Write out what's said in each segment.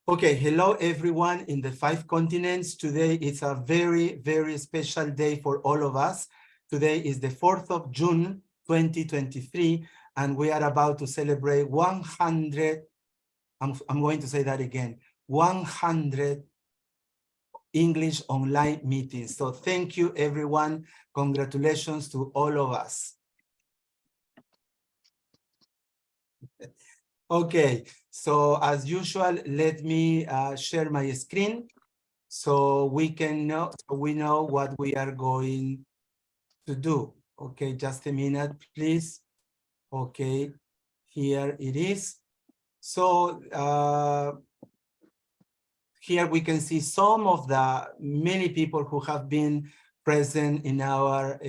Okay, hello everyone in the 5 continents. Today is a very, very special day for all of us. Today is the 4th of June, 2023, and we are about to celebrate 100, I'm going to say that again, 100 English online meetings. So thank you everyone. Congratulations to all of us. Okay, so as usual, let me share my screen so we know what we are going to do. Okay, just a minute, please. Okay, here it is. So here we can see some of the many people who have been present in our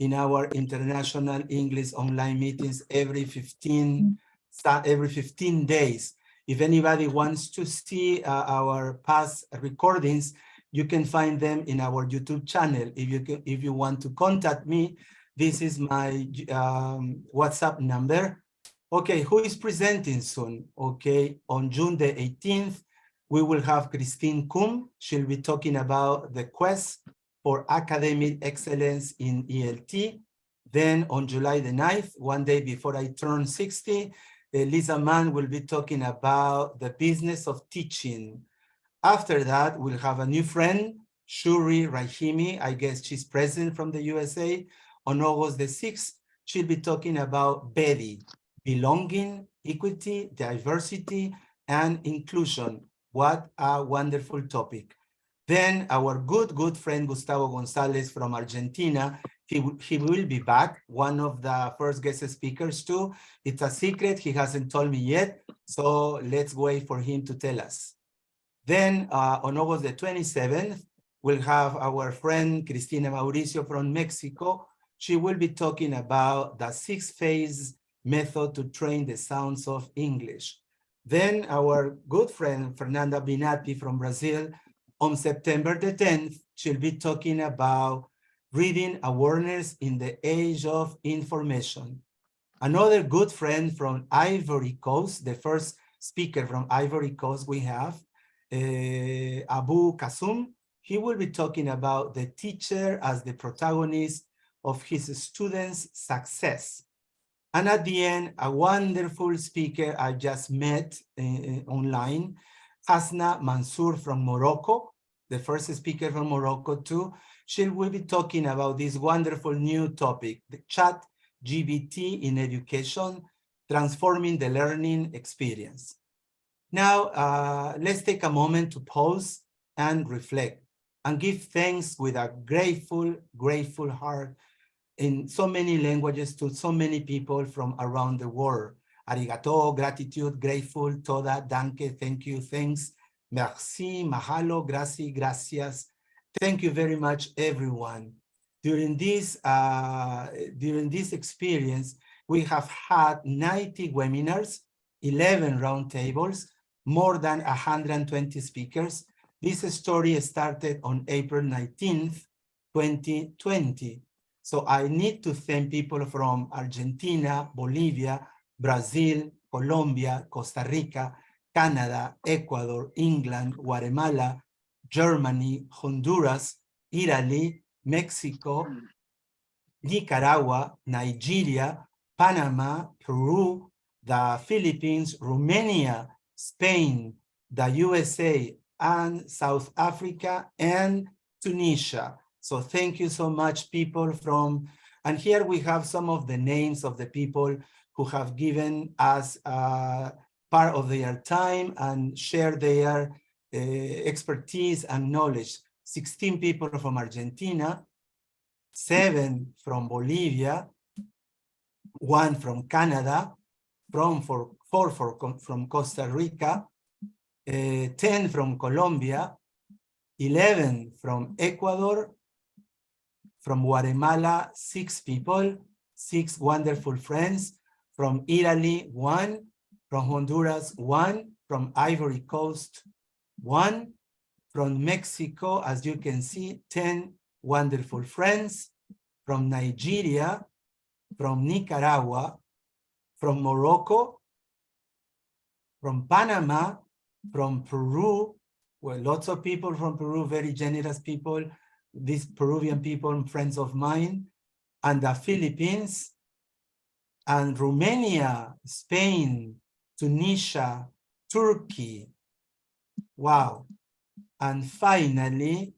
international English online meetings every 15 days. If anybody wants to see our past recordings, you can find them in our YouTube channel. If you want to contact me, this is my WhatsApp number. Okay, who is presenting soon? Okay, on June the 18th, we will have Christine Kum. She'll be talking about the quest for academic excellence in ELT. Then on July the 9th, one day before I turn 60, Lisa Mann will be talking about the business of teaching. After that, we'll have a new friend, Shuri Rahimi. I guess she's present from the USA. On August the 6th, she'll be talking about BEDI, belonging, equity, diversity, and inclusion. What a wonderful topic. Then our good friend, Gustavo Gonzalez from Argentina, he will be back, one of the first guest speakers too. It's a secret, he hasn't told me yet, so let's wait for him to tell us. Then on August the 27th, we'll have our friend Cristina Mauricio from Mexico. She will be talking about the 6-phase method to train the sounds of English. Then our good friend Fernanda Binatti from Brazil, on September the 10th, she'll be talking about reading awareness in the age of information. Another good friend from Ivory Coast, the first speaker from Ivory Coast we have, Abu Kasum, he will be talking about the teacher as the protagonist of his students' success. And at the end, a wonderful speaker I just met online, Hasna Mansour from Morocco, the first speaker from Morocco too. She will be talking about this wonderful new topic, the ChatGPT in education, transforming the learning experience. Now, let's take a moment to pause and reflect and give thanks with a grateful heart in so many languages to so many people from around the world. Arigato, gratitude, grateful, toda, danke, thank you, thanks, merci, mahalo, gracias, gracias. Thank you very much, everyone. During this experience, we have had 90 webinars, 11 roundtables, more than 120 speakers. This story started on April 19th, 2020. So I need to thank people from Argentina, Bolivia, Brazil, Colombia, Costa Rica, Canada, Ecuador, England, Guatemala, Germany, Honduras, Italy, Mexico, Nicaragua, Nigeria, Panama, Peru, the Philippines, Romania, Spain, the USA, and South Africa, and Tunisia. So thank you so much, people from, and here we have some of the names of the people who have given us part of their time and share their expertise and knowledge. 16 people from Argentina, 7 from Bolivia, 1 from Canada, 4 from Costa Rica, 10 from Colombia, 11 from Ecuador, from Guatemala, 6 people, 6 wonderful friends, from Italy, 1, from Honduras, 1, from Ivory Coast, 1, from Mexico, as you can see, 10 wonderful friends, from Nigeria, from Nicaragua, from Morocco, from Panama, from Peru, well, lots of people from Peru, very generous people, these Peruvian people, friends of mine, and the Philippines, and Romania, Spain, Tunisia, Turkey. Wow. And finally,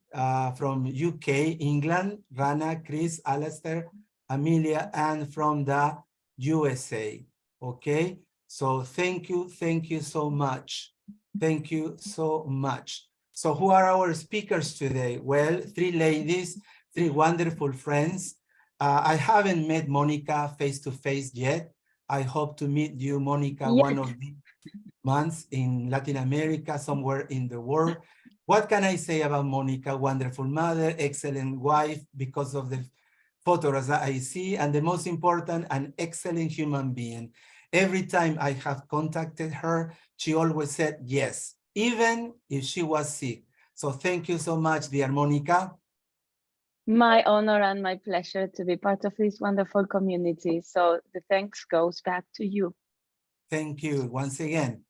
from UK, England, Rana, Chris, Alastair, Amelia, and from the USA. Okay, so thank you so much. Thank you so much. So who are our speakers today? Well, three ladies, three wonderful friends. I haven't met Monica face-to-face yet. I hope to meet you, Monica, one of the months in Latin America, somewhere in the world. What can I say about Monica? Wonderful mother, excellent wife, because of the photos that I see, and the most important, an excellent human being. Every time I have contacted her, she always said yes, even if she was sick. So thank you so much, dear Monica. My honor and my pleasure to be part of this wonderful community. So the thanks goes back to you. Thank you once again.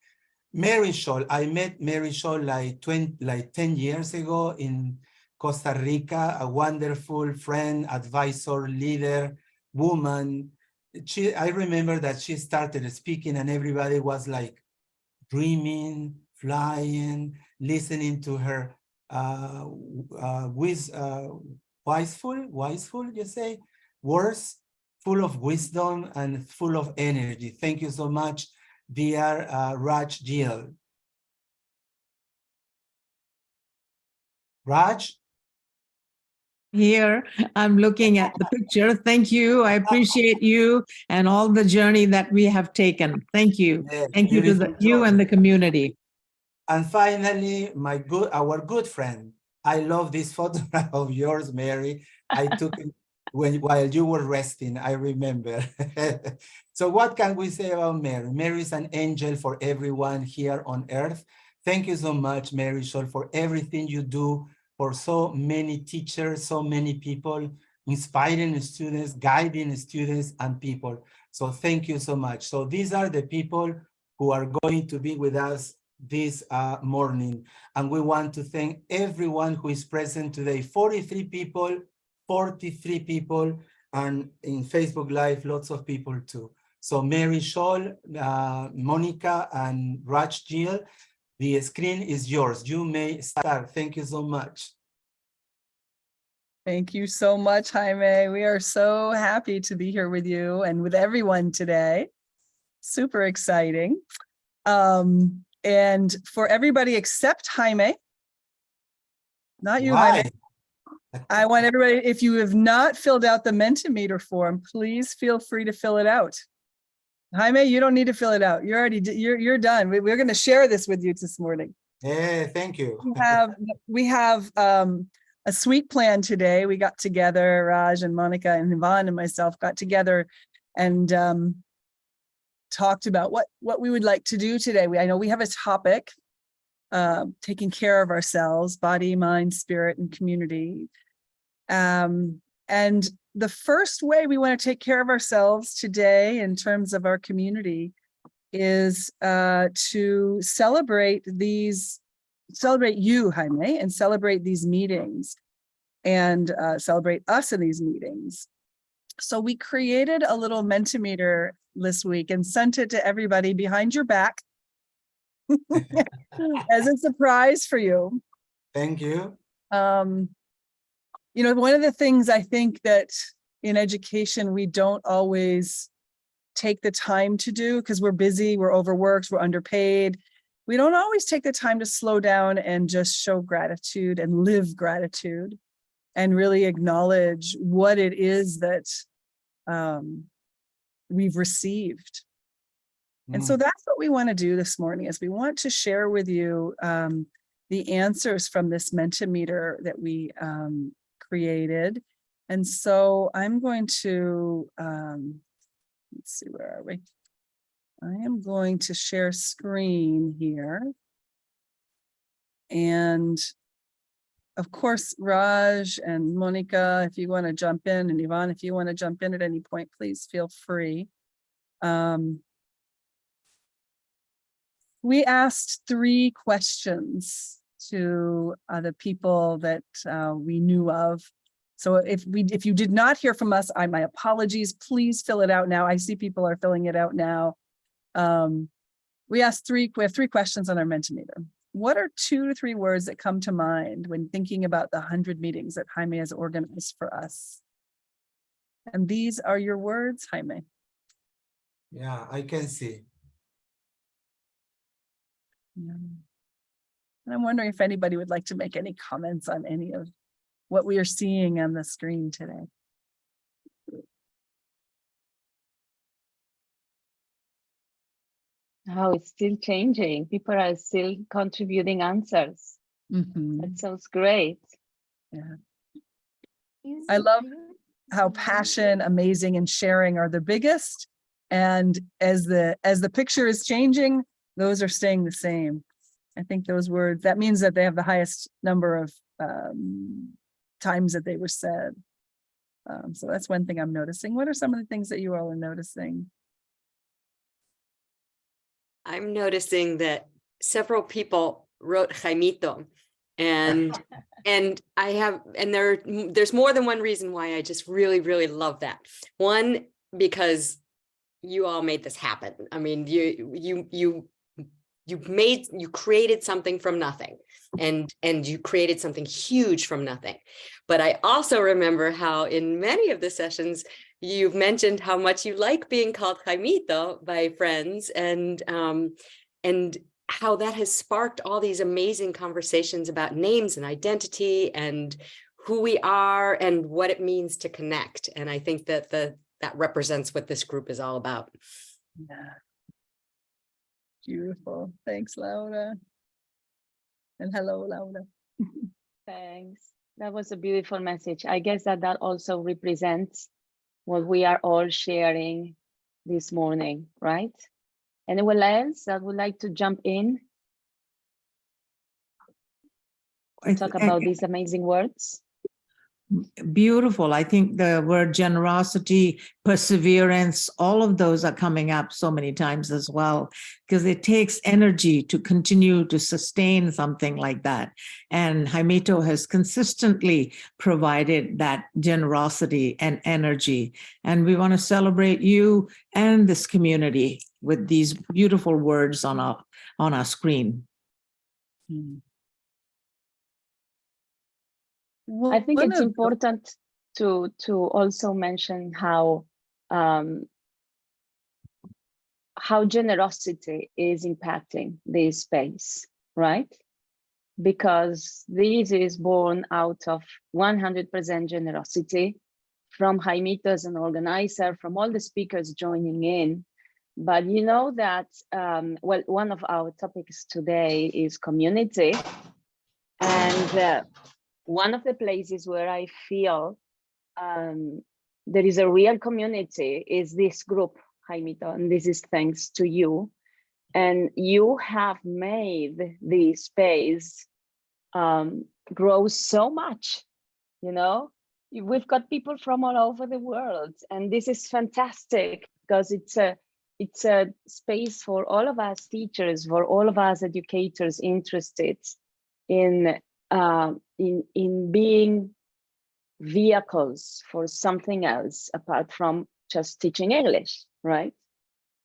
Mary Scholl, I met Mary Scholl like 10 years ago in Costa Rica, a wonderful friend, advisor, leader, woman. I remember that she started speaking and everybody was like dreaming, flying, listening to her wiseful, you say, words, full of wisdom and full of energy. Thank you so much, dear Raj Gill. Raj? Here, I'm looking at the picture. Thank you. I appreciate you and all the journey that we have taken. Thank you. Yes, Thank you to you and the community. And finally, our good friend. I love this photograph of yours, Mary. I took it while you were resting, I remember. So what can we say about Mary? Mary is an angel for everyone here on earth. Thank you so much, Mary Scholl, for everything you do for so many teachers, so many people, inspiring students, guiding students and people. So thank you so much. So these are the people who are going to be with us this morning. And we want to thank everyone who is present today. 43 people, and in Facebook Live, lots of people too. So Mary Scholl, Monica, and Raj Gill, the screen is yours. You may start. Thank you so much. Thank you so much, Jaime. We are so happy to be here with you and with everyone today. Super exciting. And for everybody except Jaime, not you, Why? Jaime. I want everybody, if you have not filled out the Mentimeter form, please feel free to fill it out. Jaime, you don't need to fill it out. You're already, you're done. We're going to share this with you this morning. Yeah, thank you. We have a sweet plan today. We got together, Raj and Monica and Yvonne and myself got together and talked about what we would like to do today. I know we have a topic, taking care of ourselves, body, mind, spirit, and community. And the first way we want to take care of ourselves today in terms of our community is to celebrate you, Jaime, and celebrate these meetings and celebrate us in these meetings. So we created a little Mentimeter this week and sent it to everybody behind your back as a surprise for you. Thank you. You know, one of the things I think that in education, we don't always take the time to do because we're busy, we're overworked, we're underpaid. We don't always take the time to slow down and just show gratitude and live gratitude and really acknowledge what it is that we've received. And so that's what we want to do this morning is we want to share with you the answers from this Mentimeter that we created. And so I'm going to, let's see, where are we? I am going to share screen here. And of course, Raj and Monica, if you want to jump in, and Yvonne, if you want to jump in at any point, please feel free. we asked 3 questions to the people that we knew of. So if you did not hear from us, my apologies. Please fill it out now. I see people are filling it out now. We have 3 questions on our Mentimeter. What are 2 to 3 words that come to mind when thinking about the 100 meetings that Jaime has organized for us? And these are your words, Jaime. Yeah, I can see. Yeah. And I'm wondering if anybody would like to make any comments on any of what we are seeing on the screen today. How it's still changing. People are still contributing answers. Mhm. That sounds great. I love how passion, amazing, and sharing are the biggest. And as the picture is changing, those are staying the same. I think those words, that means that they have the highest number of times that they were said. So that's one thing I'm noticing. What are some of the things that you all are noticing? I'm noticing that several people wrote Jaimito, and there's more than one reason why I just really love that. One, because you all made this happen. I mean, you created something from nothing, and you created something huge from nothing. But I also remember how in many of the sessions you've mentioned how much you like being called Jaimito by friends, and how that has sparked all these amazing conversations about names and identity and who we are and what it means to connect. And I think that that represents what this group is all about. Yeah. Beautiful. Thanks, Laura. And hello, Laura. Thanks. That was a beautiful message. I guess that also represents what we are all sharing this morning, right? Anyone else that would like to jump in and talk about these amazing words? Beautiful. I think the word generosity, perseverance, all of those are coming up so many times as well, because it takes energy to continue to sustain something like that. And Jaimito has consistently provided that generosity and energy. And we want to celebrate you and this community with these beautiful words on our screen. I think it's important to also mention how generosity is impacting this space, right? Because this is born out of 100% generosity from Jaimito as an organizer, from all the speakers joining in. But you know that, well, one of our topics today is community. And one of the places where I feel there is a real community is this group, Jaimito, and this is thanks to you. And you have made this space grow so much, you know? We've got people from all over the world, and this is fantastic because it's a space for all of us teachers, for all of us educators interested in being vehicles for something else apart from just teaching English, right?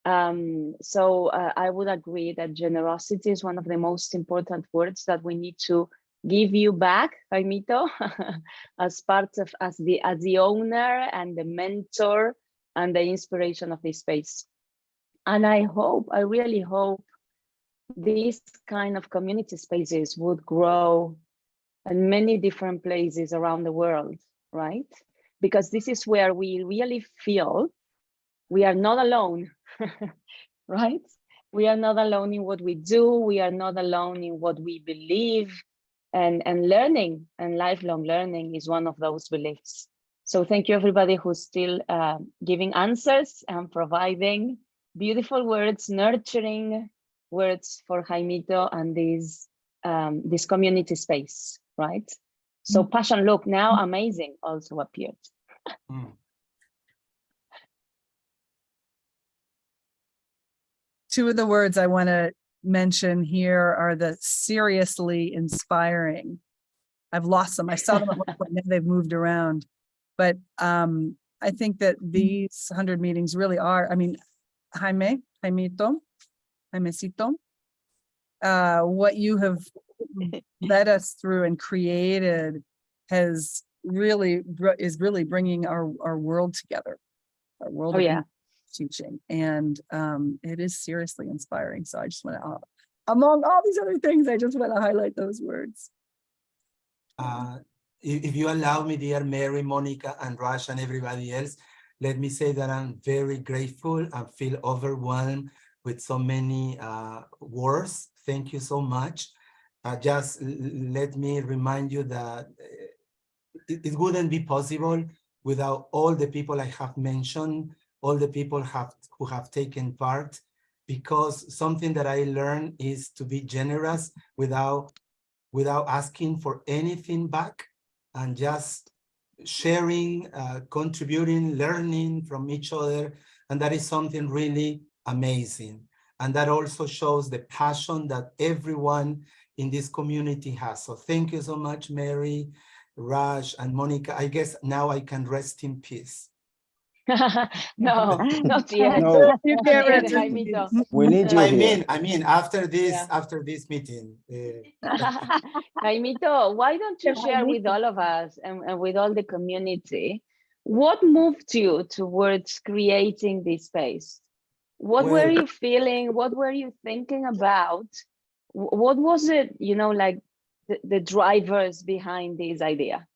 So I would agree that generosity is one of the most important words that we need to give you back, Jaimito, as the owner and the mentor and the inspiration of this space. And I really hope these kind of community spaces would grow in many different places around the world, right? Because this is where we really feel we are not alone, right? We are not alone in what we do. We are not alone in what we believe, and learning and lifelong learning is one of those beliefs. So thank you everybody who's still giving answers and providing beautiful words, nurturing words for Jaimito and this community space, right? So Passion Look, now amazing, also appeared. Two of the words I want to mention here are the seriously inspiring. I've lost them. I saw them at one point, now they've moved around. But I think that these 100 meetings really are, I mean, Jaimito, what you have led us through and created is really bringing our world together, our world Oh, of yeah. teaching, and it is seriously inspiring. So I just want to, among all these other things, I just want to highlight those words. If you allow me, dear Mary, Monica, and Raj, and everybody else, let me say that I'm very grateful. I feel overwhelmed with so many words. Thank you so much. Just let me remind you that it wouldn't be possible without all the people I have mentioned, all the people who have taken part, because something that I learned is to be generous without asking for anything back, and just sharing, contributing, learning from each other. And that is something really amazing. And that also shows the passion that everyone in this community has. So thank you so much, Mary, Raj, and Monica. I guess now I can rest in peace. No, not yet. No. You Not can't yet, rest in Jaimito. peace. We need you here. I mean, after this, Yeah. after this meeting. Jaimito, why don't you share with all of us and with all the community, what moved you towards creating this space? What were Well- you feeling? What were you thinking about? What was it, like the drivers behind this idea?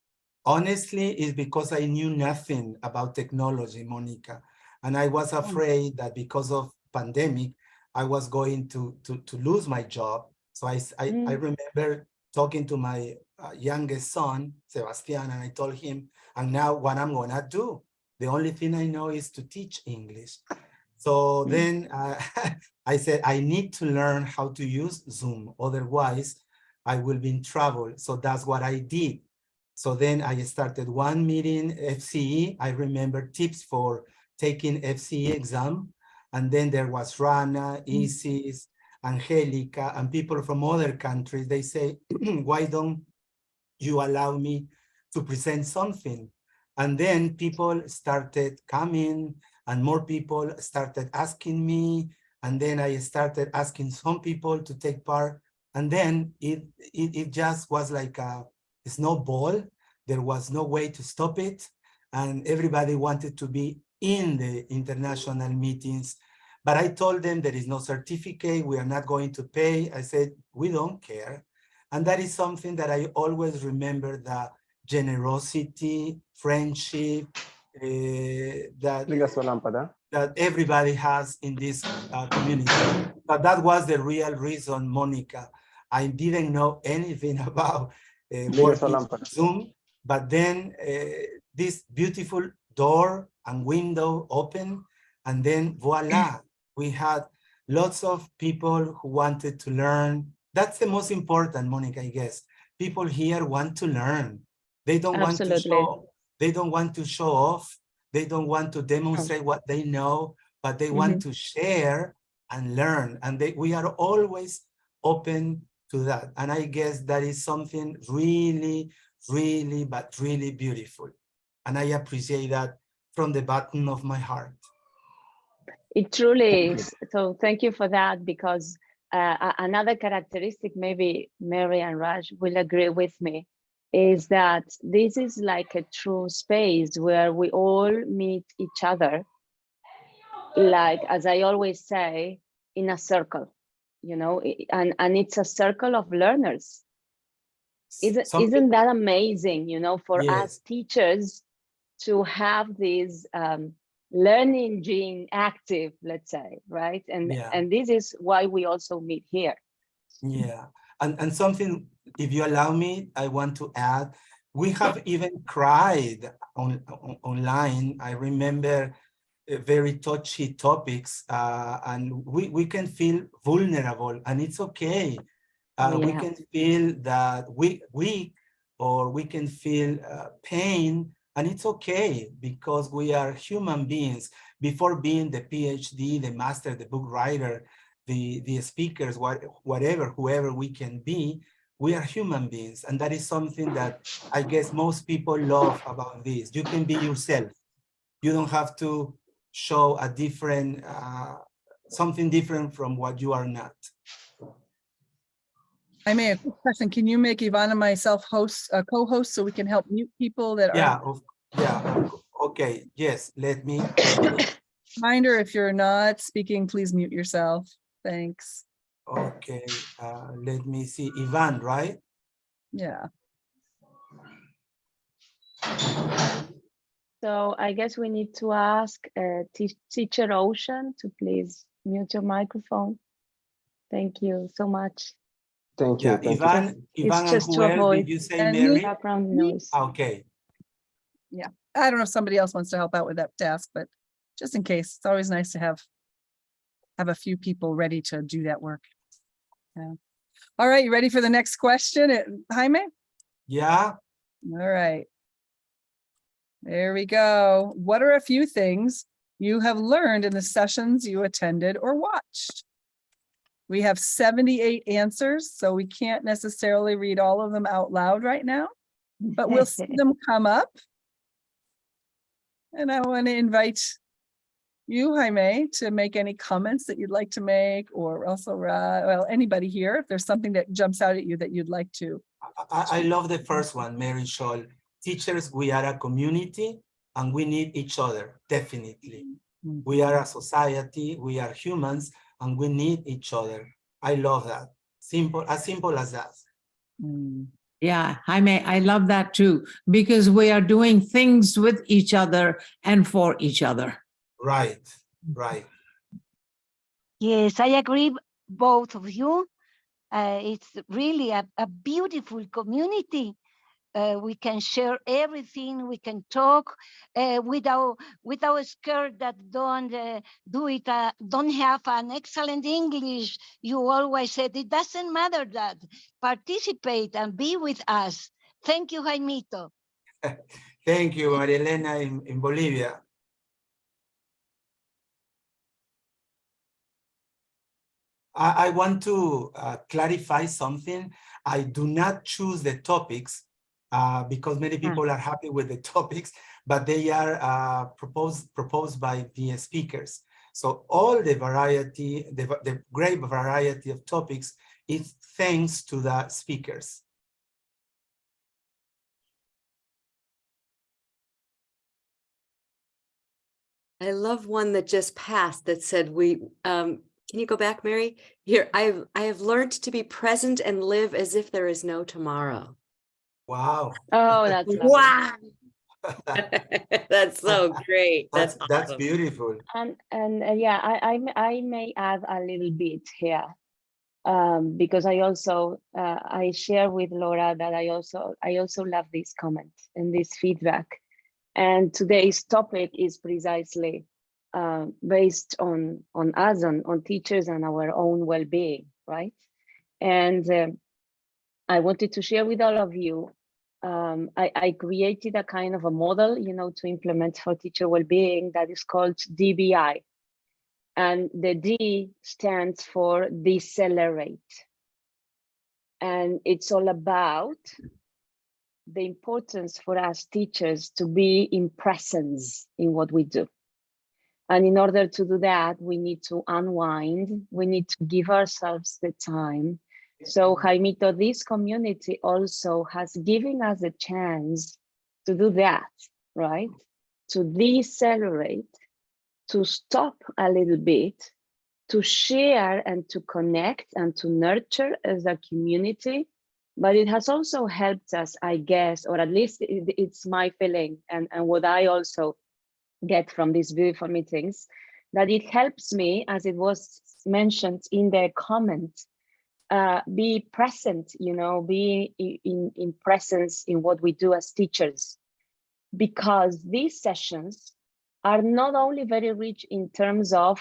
Honestly, it's because I knew nothing about technology, Monica. And I was afraid that because of pandemic, I was going to lose my job. So I remember talking to my youngest son, Sebastian, and I told him, and now what I'm gonna do? The only thing I know is to teach English. So then I said, I need to learn how to use Zoom. Otherwise, I will be in trouble. So that's what I did. So then I started one meeting, FCE. I remember tips for taking FCE exam. And then there was Rana, Isis, Angelica, and people from other countries. They say, why don't you allow me to present something? And then people started coming, and more people started asking me. And then I started asking some people to take part. And then it just was like a snowball. There was no way to stop it. And everybody wanted to be in the international meetings. But I told them there is no certificate. We are not going to pay. I said, we don't care. And that is something that I always remember, the generosity, friendship, that everybody has in this community. But that was the real reason, Monica. I didn't know anything about working Zoom, but then this beautiful door and window open, and then voila, we had lots of people who wanted to learn. That's the most important, Monica, I guess. People here want to learn. They don't want to show, they don't want to show off. They don't want to demonstrate what they know, but they want to share and learn. And we are always open to that. And I guess that is something really, really, but really beautiful. And I appreciate that from the bottom of my heart. It truly is. So thank you for that, because another characteristic, maybe Mary and Raj will agree with me, is that this is like a true space where we all meet each other, like, as I always say, in a circle, and it's a circle of learners. Isn't that amazing, for us teachers to have this learning gene active, let's say, right? And this is why we also meet here. Yeah, and something, if you allow me, I want to add, we have even cried online. I remember very touchy topics, and we can feel vulnerable, and it's okay. We can feel that weak, or we can feel pain, and it's okay, because we are human beings. Before being the PhD, the master, the book writer, the speakers, whatever, whoever we can be, we are human beings. And that is something that I guess most people love about this. You can be yourself. You don't have to show a different, something different from what you are not. I may have a quick question. Can you make Ivana and myself co-host so we can help mute people that Yeah, are? okay, yes, let me. Reminder, if you're not speaking, please mute yourself. Thanks. Okay, let me see, Ivan, right? Yeah. So I guess we need to ask Teacher Ocean to please mute your microphone. Thank you so much. Thank you. Yeah, Thank you. Ivan, It's and just who to else avoid did you say, And Mary? background noise. Okay, Yeah. I don't know if somebody else wants to help out with that task, but just in case, it's always nice to have a few people ready to do that work. Yeah. All right, you ready for the next question, Jaime? yeah. All right. There we go. What are a few things you have learned in the sessions you attended or watched? We have 78 answers, so we can't necessarily read all of them out loud right now, but we'll see them come up. And I want to invite you, Jaime, to make any comments that you'd like to make, or also, well, anybody here, if there's something that jumps out at you that you'd like to. I love the first one, Mary Scholl. Teachers, we are a community and we need each other, definitely. We are a society, we are humans, and we need each other. I love that. Simple as that. Mm. Yeah, Jaime, I love that too, because we are doing things with each other and for each other. Right, right. Yes, I agree, both of you. It's really a beautiful community. We can share everything. We can talk without scared that don't don't have an excellent English. You always said it doesn't matter that. Participate and be with us. Thank you, Jaimito. Thank you, Maria Elena in Bolivia. I want to clarify something. I do not choose the topics because many people are happy with the topics, but they are proposed by the speakers. So all the variety, the great variety of topics is thanks to the speakers. I love one that just passed that said can you go back, Mary? Here, I have learned to be present and live as if there is no tomorrow. Wow. Oh, that's lovely. Wow. That's so great. That's awesome. beautiful. And yeah, I may add a little bit here, because I also I share with Laura that I also love these comments and this feedback. And today's topic is precisely based on us, on teachers and our own well-being, right? And I wanted to share with all of you. I created a kind of a model, to implement for teacher well-being that is called DBI. And the D stands for decelerate. And it's all about the importance for us teachers to be in presence in what we do. And in order to do that, we need to unwind, we need to give ourselves the time. So Jaimito, this community also has given us a chance to do that, right? To decelerate, to stop a little bit, to share and to connect and to nurture as a community. But it has also helped us, I guess, or at least it's my feeling and what I also get from these beautiful meetings, that it helps me, as it was mentioned in the comments, be present, be in presence in what we do as teachers. Because these sessions are not only very rich in terms of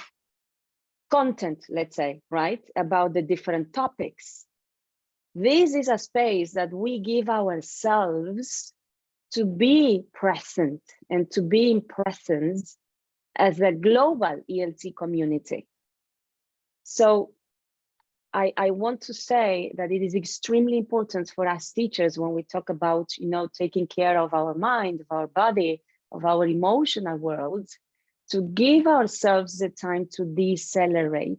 content, let's say, right, about the different topics. This is a space that we give ourselves to be present and to be in presence as a global ELT community. So I want to say that it is extremely important for us teachers when we talk about, taking care of our mind, of our body, of our emotional world, to give ourselves the time to decelerate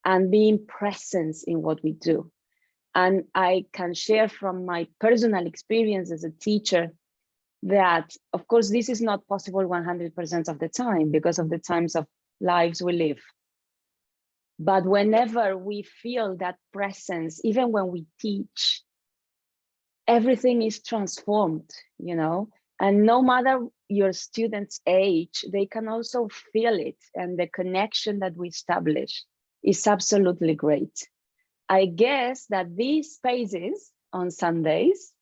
and be in presence in what we do. And I can share from my personal experience as a teacher that, of course, this is not possible 100% of the time because of the times of lives we live. But whenever we feel that presence, even when we teach, everything is transformed, and no matter your student's age, they can also feel it. And the connection that we establish is absolutely great. I guess that these spaces on Sundays,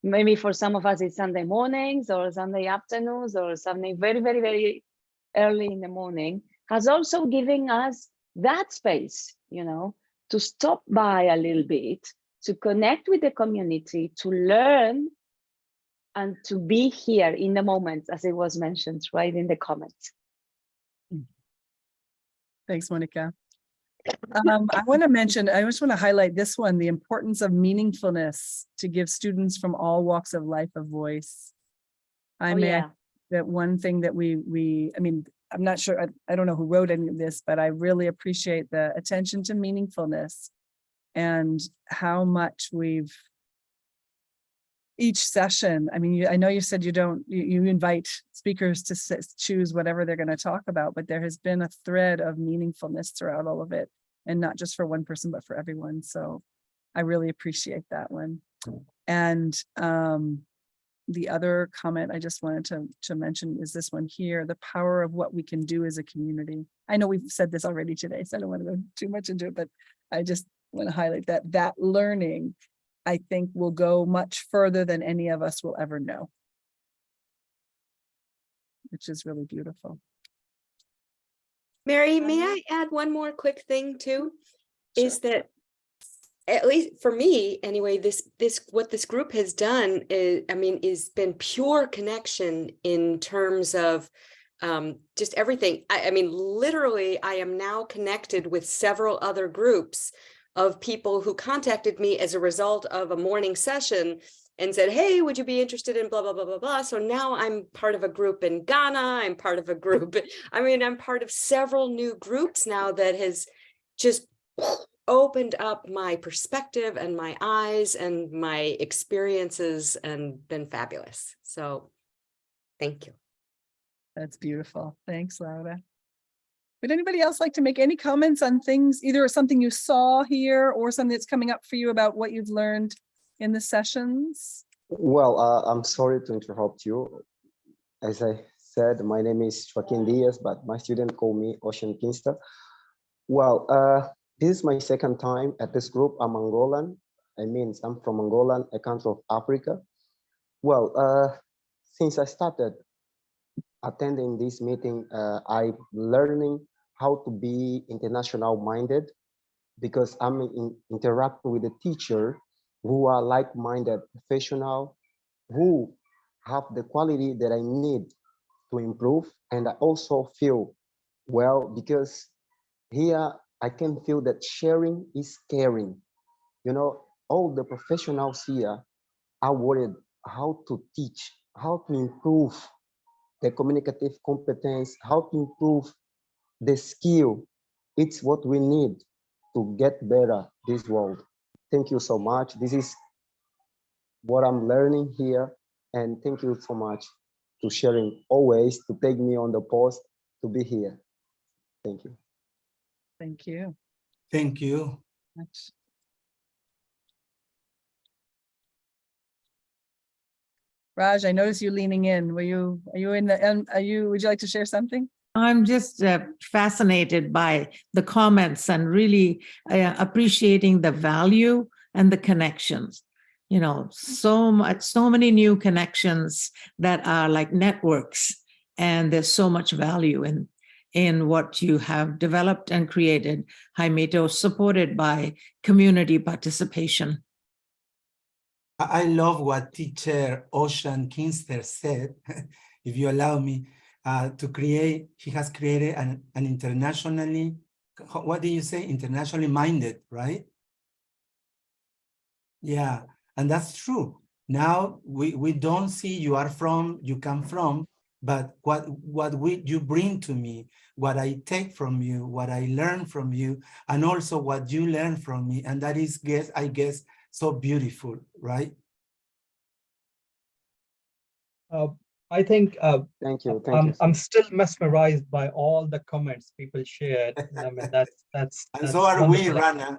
maybe for some of us it's Sunday mornings or Sunday afternoons or something very, very, very early in the morning, has also given us that space, to stop by a little bit, to connect with the community, to learn, and to be here in the moment, as it was mentioned, right in the comments. Thanks, Monica. I just want to highlight this one, the importance of meaningfulness to give students from all walks of life a voice. That one thing that I'm not sure, I don't know who wrote any of this, but I really appreciate the attention to meaningfulness and how much each session, I know you said you invite speakers to choose whatever they're going to talk about, but there has been a thread of meaningfulness throughout all of it, and not just for one person, but for everyone. So I really appreciate that one. And the other comment I just wanted to mention is this one here, the power of what we can do as a community. I know we've said this already today, so I don't want to go too much into it, but I just want to highlight that learning, I think, will go much further than any of us will ever know, which is really beautiful. Mary, may I add one more quick thing too? Sure. Is that, at least for me anyway, what this group has done is been pure connection in terms of just everything. Literally, I am now connected with several other groups of people who contacted me as a result of a morning session and said, hey, would you be interested in blah, blah, blah, blah, blah. So now I'm part of a group in Ghana. I'm part of a group. I'm part of several new groups now that has just opened up my perspective and my eyes and my experiences and been fabulous. So thank you. That's beautiful. Thanks, Laura. Would anybody else like to make any comments on things, either something you saw here or something that's coming up for you about what you've learned in the sessions? Well, I'm sorry to interrupt you. As I said, my name is Joaquin Diaz, but my students call me Ocean Kingston. Well, this is my second time at this group. I'm Angolan. I'm from Angola, a country of Africa. Well, since I started attending this meeting, I'm learning how to be international minded, because I'm interacting with a teacher who are like-minded professional, who have the quality that I need to improve. And I also feel well, because here I can feel that sharing is caring. All the professionals here are worried how to teach, how to improve the communicative competence, how to improve the skill. It's what we need to get better this world. Thank you so much. This is what I'm learning here. And thank you so much to sharing always, to take me on the post, to be here. Thank you. Thank you. Thank you. Much. Raj, I noticed you leaning in. Would you like to share something? I'm just fascinated by the comments and really appreciating the value and the connections. So many new connections that are like networks, and there's so much value in what you have developed and created, Jaimito, supported by community participation. I love what teacher Ocean Kingston said, if you allow me, he has created an internationally what do you say? Internationally minded, right? Yeah, and that's true. Now we don't see you come from, but what you bring to me, what I take from you, what I learn from you, and also what you learn from me, and that is, I guess, so beautiful, right? I think Thank you. Thank you. I'm still mesmerized by all the comments people shared. I mean, that's And so are we, wonderful.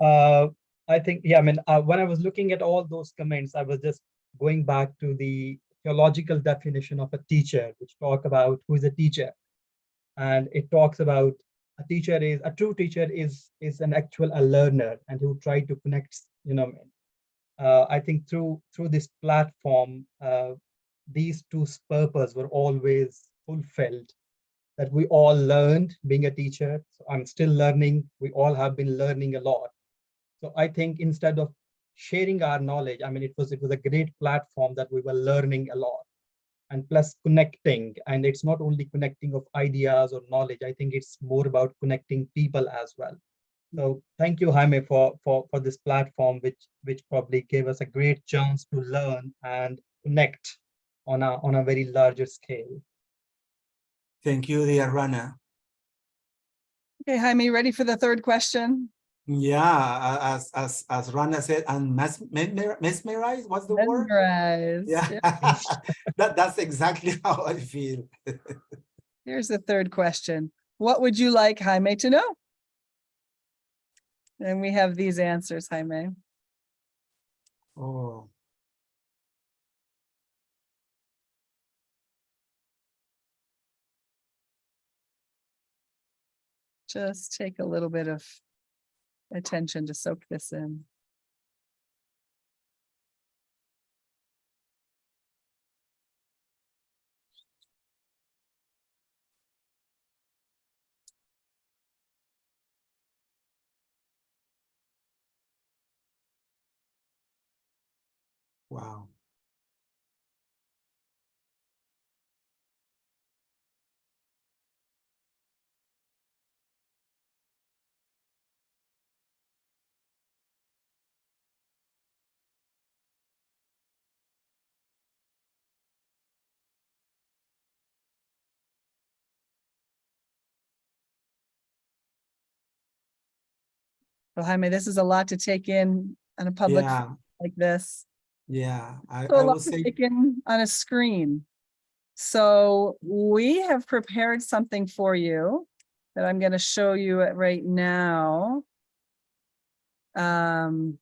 Rana. I think, yeah, I mean, when I was looking at all those comments, I was just going back to the theological definition of a teacher, which talk about who is a teacher. And it talks about a true teacher is an actual a learner and who try to connect, I think through this platform, these two purposes were always fulfilled, that we all learned being a teacher. So I'm still learning. We all have been learning a lot. So I think instead of sharing our knowledge, I mean, it was a great platform that we were learning a lot, and plus connecting. And it's not only connecting of ideas or knowledge. I think it's more about connecting people as well. So thank you, Jaime, for this platform, which probably gave us a great chance to learn and connect on a very larger scale. Thank you, dear Rana. Okay, Jaime, ready for the third question? Yeah, as Rana said, and mesmerized, what's the word? Mesmerized. Yeah, that's exactly how I feel. Here's the third question. What would you like Jaime to know? And we have these answers, Jaime. Oh. Just take a little bit of attention to soak this in. Wow. So Jaime, this is a lot to take in on a public Yeah, like this. yeah. So I a lot would to say, take in on a screen. So we have prepared something for you that I'm going to show you right now. Let's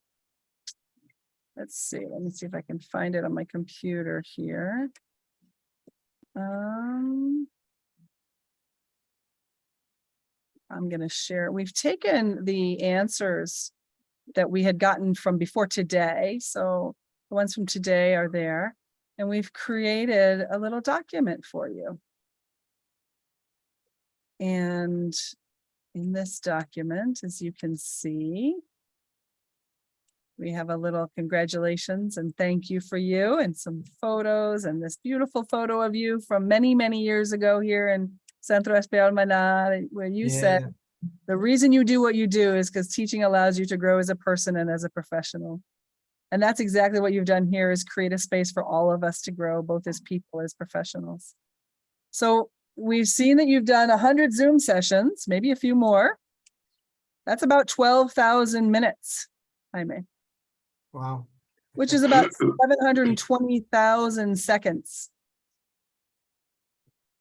see. Let me see if I can find it on my computer here. I'm going to share. We've taken the answers that we had gotten from before today. So the ones from today are there. And we've created a little document for you. And in this document, as you can see, we have a little congratulations and thank you for you and some photos and this beautiful photo of you from many, many years ago here in Centro Esprial Maná, where you said the reason you do what you do is because teaching allows you to grow as a person and as a professional. And that's exactly what you've done here, is create a space for all of us to grow, both as people, as professionals. So we've seen that you've done 100 Zoom sessions, maybe a few more. That's about 12,000 minutes, Jaime. wow. Which is about 720,000 seconds.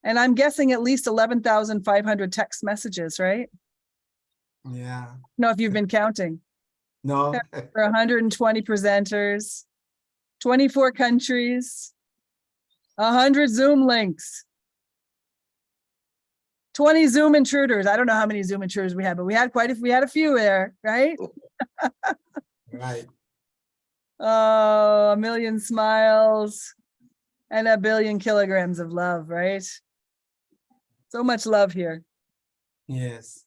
And I'm guessing at least 11,500 text messages, right? Yeah. No, if you've been counting. No. For 120 presenters, 24 countries, 100 Zoom links, 20 Zoom intruders. I don't know how many Zoom intruders we had, but we had a few there, right? Right. Oh, 1 million smiles and 1 billion kilograms of love, right? So much love here. Yes.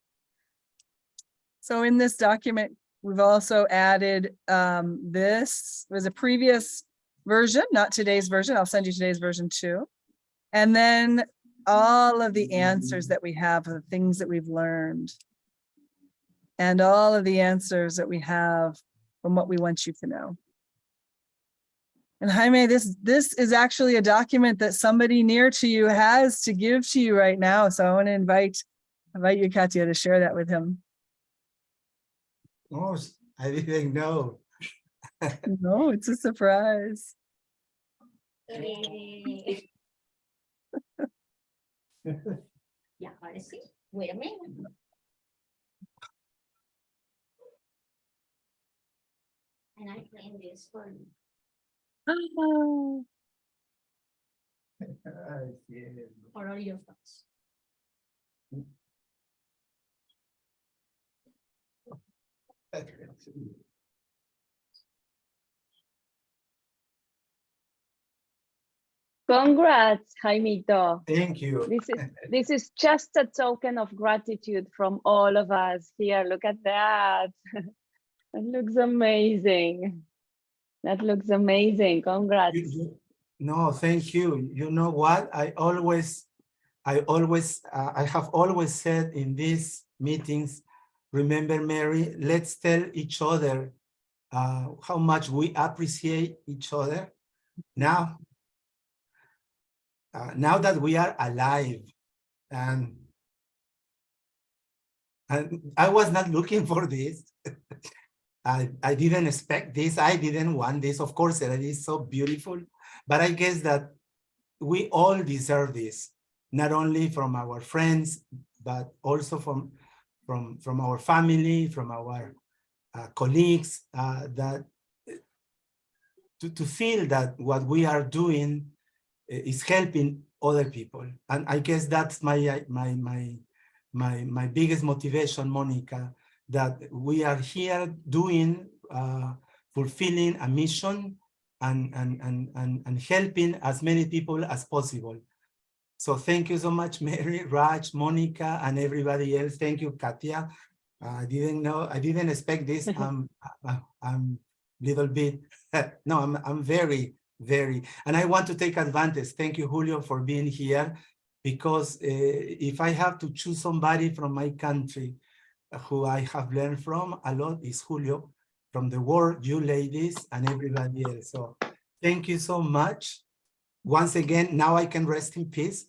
So in this document, we've also added this was a previous version, not today's version. I'll send you today's version too. And then all of the answers that we have, the things that we've learned. and all of the answers that we have from what we want you to know. And Jaime, this is actually a document that somebody near to you has to give to you right now. So I want to invite you, Katya, to share that with him. Oh, I didn't know. No, it's a surprise. Yeah, ahora sí. Wait a minute. And I claim this for Oh, all your thoughts. Congrats, Jaimito. Thank you. This is just a token of gratitude from all of us here. Look at that. That looks amazing. That looks amazing. Congrats. No, thank you. You know what? I have always said in these meetings, remember, Mary, let's tell each other how much we appreciate each other now. Now that we are alive, and I was not looking for this. I didn't expect this. I didn't want this. Of course, it is so beautiful, but I guess that we all deserve this, not only from our friends, but also from our family, from our colleagues, that to feel that what we are doing is helping other people. And I guess that's my biggest motivation, Monica, that we are here doing, fulfilling a mission and helping as many people as possible. So thank you so much, Mary, Raj, Monica, and everybody else. Thank you, Katya. I didn't expect this. I'm little bit, no, I'm very, and I want to take advantage. Thank you, Julio, for being here, because if I have to choose somebody from my country who I have learned from a lot, is Julio, from the world, you ladies, and everybody else. So thank you so much. Once again, now I can rest in peace.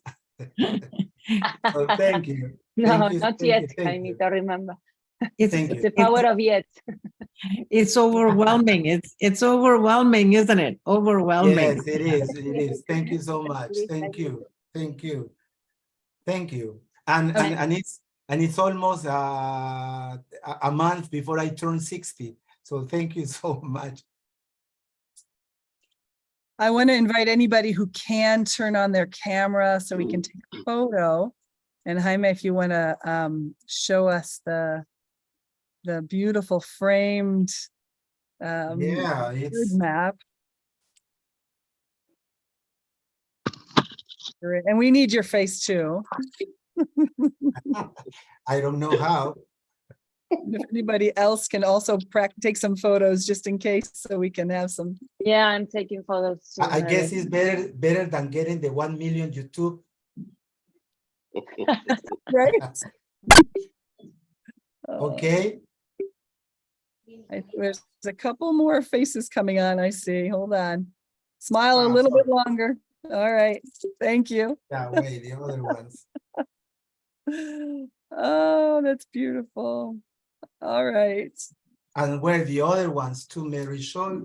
So thank you. No, Thank you, not thank yet, you, thank you. Jaimito, remember. It's, Thank It's you. the power of yet. it's overwhelming. It's overwhelming, isn't it? Overwhelming. Yes, it is. It is. Thank you so much. Thank you. Thank you. Thank you. And it's almost a month before I turn 60. So thank you so much. I want to invite anybody who can turn on their camera so we can take a photo. And Jaime, if you want to show us the beautiful framed Yeah, it's map. And we need your face too. I don't know how. If anybody else can also take some photos just in case, so we can have some. Yeah, I'm taking photos too, I guess Mary. it's better than getting the 1 million YouTube. Right? Okay. There's a couple more faces coming on, I see. Hold on. Smile a Ah, little bit sorry. longer. All right. Thank you. Yeah, wait, the other ones. Oh, that's beautiful. All right. And where the other ones too, Mary Shaw?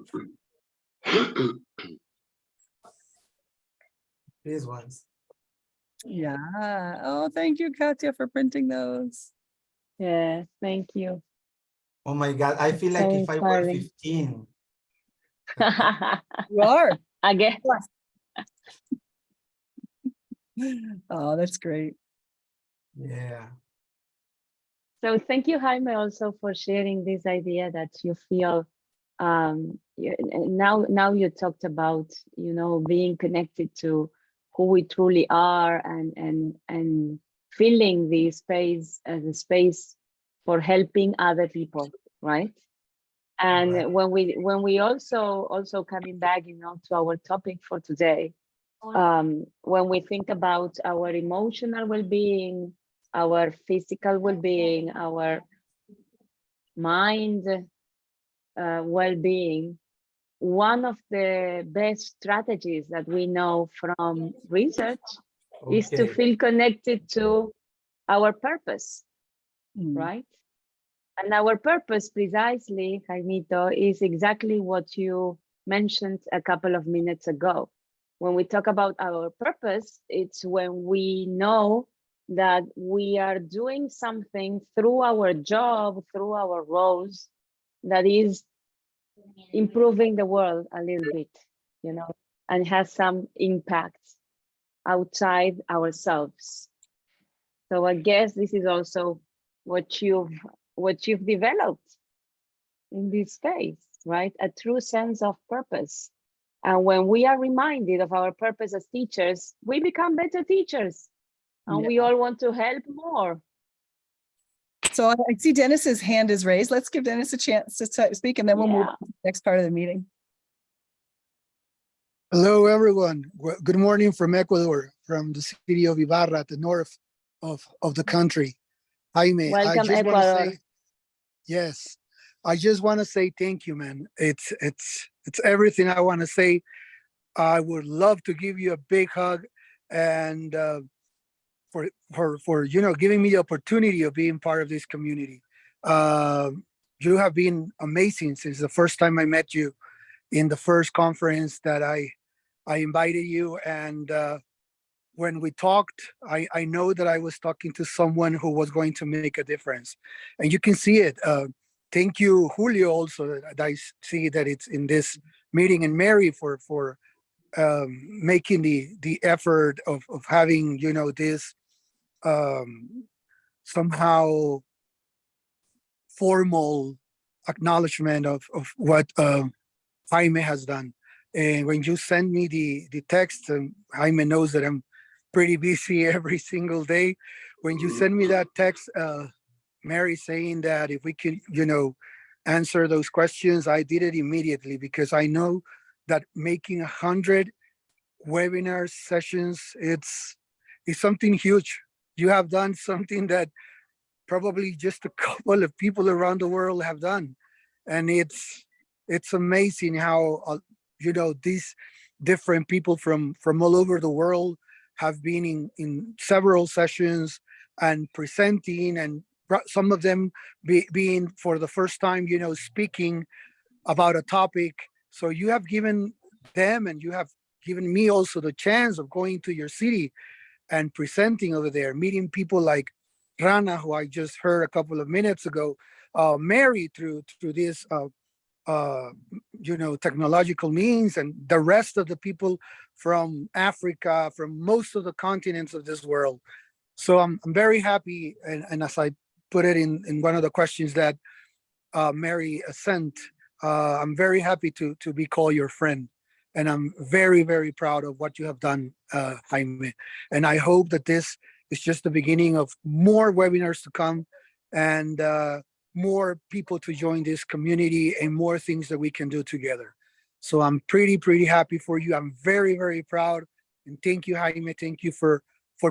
These ones. Yeah. Oh, thank you, Katya, for printing those. Yes, thank you. Oh my God, I feel like So if I were inspiring. 15. You are. Again. Oh, that's great. Yeah. So thank you, Jaime, also for sharing this idea that you feel now you talked about, you know, being connected to who we truly are and filling the space as a space for helping other people, right? And Right. when we also coming back, you know, to our topic for today, when we think about our emotional well-being, our physical well-being, our mind well-being, one of the best strategies that we know from research is to Okay. feel connected to our purpose, Mm. right? And our purpose precisely, Jaimito, is exactly what you mentioned a couple of minutes ago. When we talk about our purpose, it's when we know that we are doing something through our job, through our roles, that is improving the world a little bit, you know, and has some impact outside ourselves. So I guess this is also what you've developed in this space, right? A true sense of purpose. And when we are reminded of our purpose as teachers, we become better teachers, and we all want to help more. So I see Dennis's hand is raised. Let's give Dennis a chance to speak, and then we'll move Yeah. on to the next part of the meeting. Hello, everyone. Good morning from Ecuador, from the city of Ibarra, at the north of the country. Jaime, Welcome, Ecuador. yes, I just want to say thank you, man. It's everything I want to say. I would love to give you a big hug, and for giving me the opportunity of being part of this community. You have been amazing since the first time I met you in the first conference that I invited you, and when we talked, I know that I was talking to someone who was going to make a difference, and you can see it. Thank you, Julio, also that I see that it's in this meeting, and Mary for making the effort of having this somehow formal acknowledgement of what Jaime has done. And when you send me the text, Jaime knows that I'm pretty busy every single day. When you send me that text, Mary, saying that if we can, answer those questions, I did it immediately, because I know that making 100 webinar sessions, it's something huge. You have done something that probably just a couple of people around the world have done. And it's amazing how these different people from all over the world have been in several sessions and presenting, and some of them being for the first time speaking about a topic. So you have given them, and you have given me also, the chance of going to your city and presenting over there, meeting people like Rana, who I just heard a couple of minutes ago, Mary, through this technological means, and the rest of the people from Africa, from most of the continents of this world. So I'm very happy, and as I put it in one of the questions that Mary sent, I'm very happy to be called your friend, and I'm very, very proud of what you have done, Jaime. And I hope that this is just the beginning of more webinars to come, and more people to join this community, and more things that we can do together. So I'm pretty happy for you. I'm very, very proud. And thank you, Jaime. Thank you for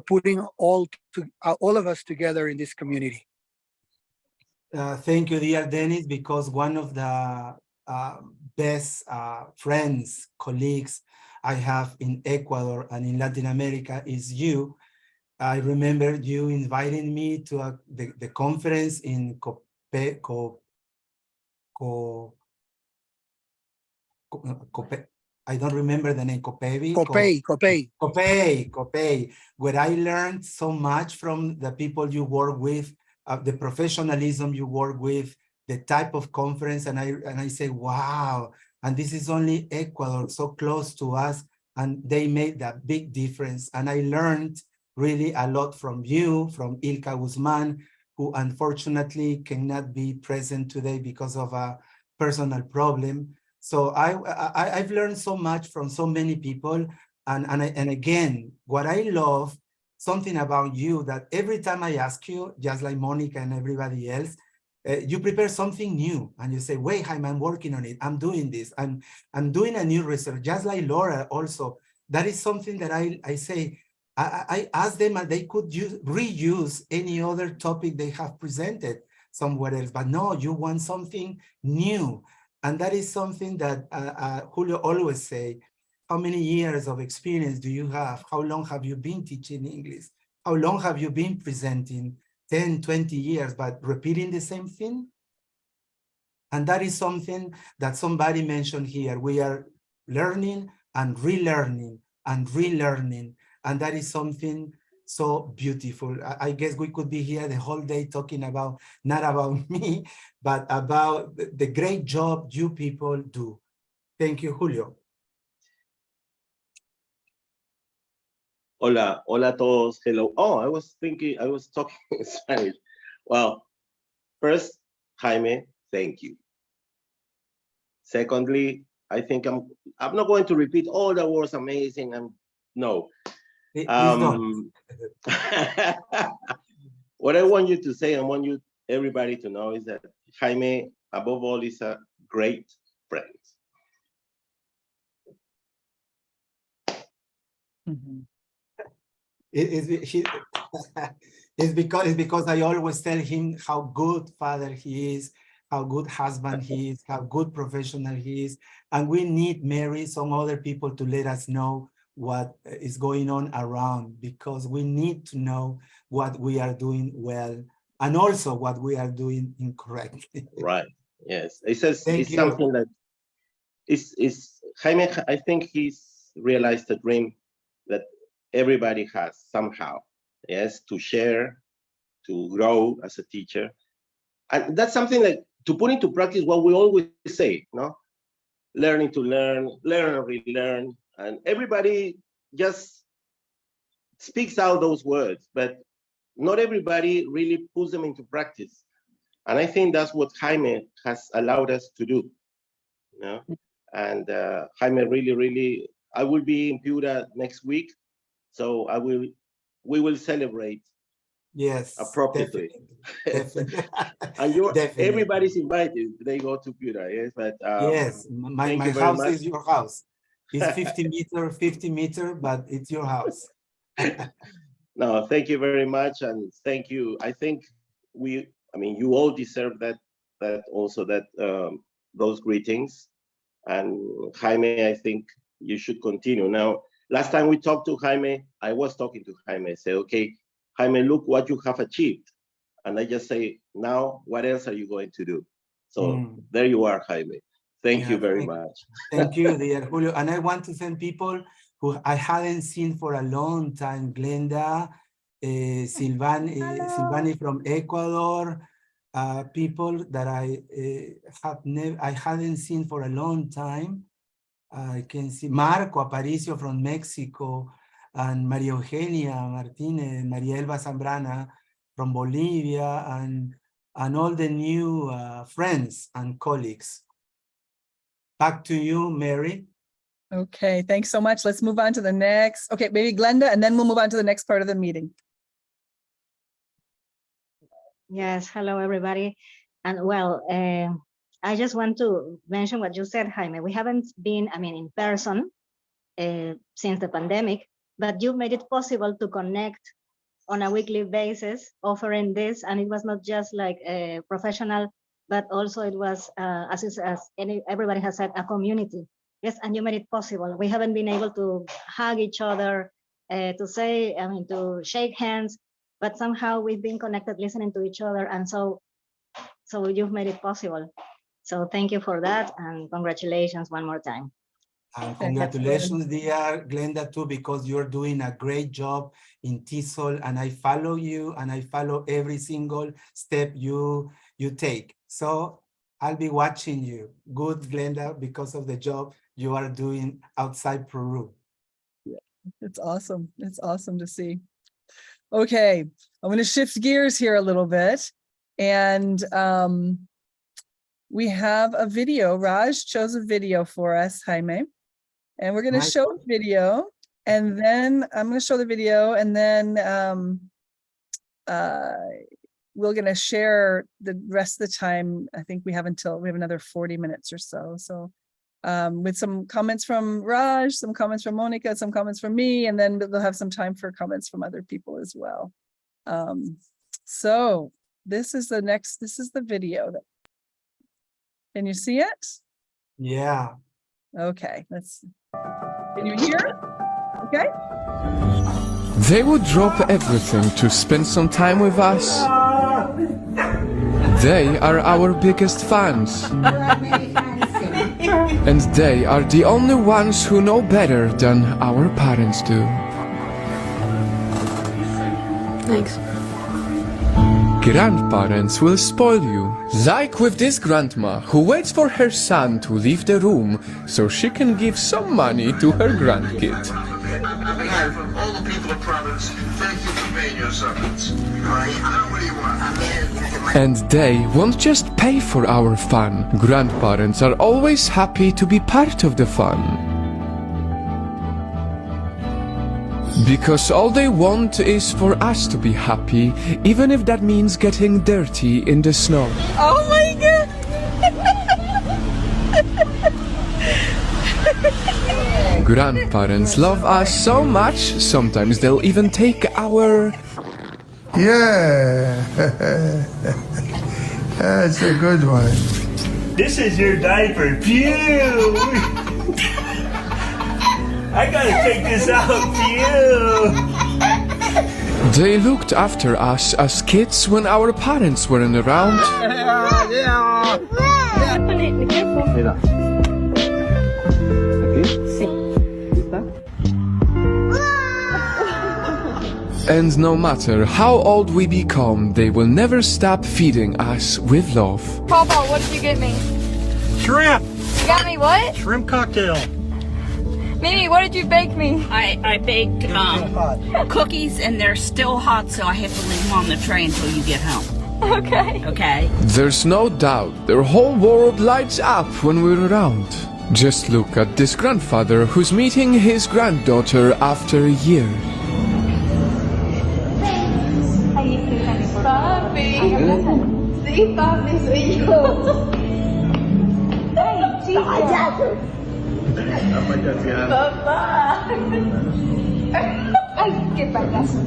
putting all of us together in this community. Thank you, dear Dennis, because one of the best friends, colleagues I have in Ecuador and in Latin America is you. I remember you inviting me to the conference in I don't remember the name, Copey. Copey, where I learned so much from the people you work with, the professionalism you work with, the type of conference, and I say, wow, and this is only Ecuador, so close to us, and they made that big difference. And I learned really a lot from you, from Ilka Guzman, who unfortunately cannot be present today because of a personal problem. So I've learned so much from so many people. And again, what I love, something about you, that every time I ask you, just like Monica and everybody else, you prepare something new, and you say, wait, Jaime, I'm working on it. I'm doing this. I'm doing a new research, just like Laura also. That is something that I say, I ask them, and they could reuse any other topic they have presented. somewhere else. But no, you want something new. And that is something that Julio always say, how many years of experience do you have? How long have you been teaching English? How long have you been presenting? 10, 20 years, but repeating the same thing? And that is something that somebody mentioned here. We are learning and relearning and relearning. And that is something so beautiful. I guess we could be here the whole day talking about, not about me, but about the great job you people do. Thank you, Julio. Hola, hola a todos. Hello. Oh, I was talking in Spanish. Well, first, Jaime, thank you. Secondly, I think I'm not going to repeat all the words amazing and no. Please don't. What I want you to say and want you everybody to know is that Jaime, above all, is a great friend. It's because I always tell him how good father he is, how good husband he is, how good professional he is. And we need, Mary, some other people to let us know what is going on around, because we need to know what we are doing well and also what we are doing incorrectly. Right. Yes. It says Thank it's you. something that is Jaime, I think he's realized the dream that everybody has somehow, yes, to share, to grow as a teacher. And that's something like to put into practice what we always say, no? Learning to learn, learn and relearn. And everybody just speaks out those words, but not everybody really puts them into practice. And I think that's what Jaime has allowed us to do. You know? And Jaime really, I will be in Piura next week. So we will celebrate. Yes, appropriately. definitely. And Definitely. everybody's invited. They go to Piura, yes. But yes, my house is your house. It's 50 meter, but it's your house. No, thank you very much, and thank you. I think you all deserve that those greetings. And Jaime, I think you should continue. Now, last time we talked to Jaime, I was talking to Jaime. I say, okay, Jaime, look what you have achieved. And I just say, now, what else are you going to do? So there you are, Jaime. Thank you very much. Thank you, dear Julio. And I want to thank people who I hadn't seen for a long time. Glenda, Silvani from Ecuador, people that I hadn't seen for a long time. I can see Marco Aparicio from Mexico, and Maria Eugenia Martinez, Maria Elba Zambrana from Bolivia, and all the new friends and colleagues. Back to you, Mary. Okay, thanks so much. Let's move on to the next. Okay, maybe Glenda, and then we'll move on to the next part of the meeting. Yes, hello, everybody. And well, I just want to mention what you said, Jaime. We haven't been, in person since the pandemic, but you made it possible to connect on a weekly basis, offering this. And it was not just like a professional, but also it was, as everybody has said, a community. Yes, and you made it possible. We haven't been able to hug each other, to shake hands, but somehow we've been connected, listening to each other. And so you've made it possible. So thank you for that, and congratulations one more time. And congratulations, dear Glenda, too, because you're doing a great job in TESOL, and I follow you, and I follow every single step you take. So I'll be watching you. Good, Glenda, because of the job you are doing outside Peru. Yeah, it's awesome. It's awesome to see. Okay, I'm going to shift gears here a little bit. And we have a video. Raj chose a video for us, Jaime. And we're going to show the video. And then I'm going to show the video. And then we're going to share the rest of the time. I think we have another 40 minutes or so. So with some comments from Raj, some comments from Monica, some comments from me, and then we'll have some time for comments from other people as well. So this is the video. Can you see it? Yeah. Okay, can you hear it? Okay. They would drop everything to spend some time with us. They are our biggest fans. And they are the only ones who know better than our parents do. Thanks. Grandparents will spoil you, like with this grandma who waits for her son to leave the room so she can give some money to her grandkid. From all the people of Providence, thank you for paying your servants. What do you want? And they won't just pay for our fun. Grandparents are always happy to be part of the fun. Because all they want is for us to be happy, even if that means getting dirty in the snow. Oh my God. Grandparents love us so much, sometimes they'll even take our... Yeah, that's a good one. This is your diaper. Phew! I gotta take this out. Phew! They looked after us as kids when our parents weren't around. And no matter how old we become, they will never stop feeding us with love. Papa, what did you get me? Shrimp! You got me what? Shrimp cocktail. Mimi, what did you bake me? I baked cookies, and they're still hot, so I have to leave them on the tray until you get home. Okay. Okay? There's no doubt their whole world lights up when we're around. Just look at this grandfather who's meeting his granddaughter after a year. Papi. Sí, papi, soy yo. Ay, chico. Papá. Ay, qué payaso.